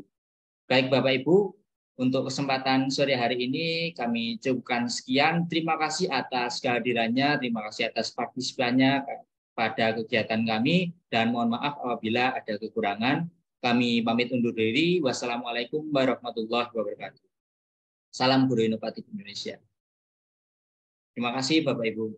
[SPEAKER 1] Baik Bapak Ibu, untuk kesempatan sore hari ini kami cukupkan sekian. Terima kasih atas kehadirannya, terima kasih atas partisipannya pada kegiatan kami, dan mohon maaf apabila ada kekurangan. Kami pamit undur diri. Wassalamualaikum warahmatullahi wabarakatuh. Salam Guru Inovatif Indonesia. Terima kasih Bapak Ibu.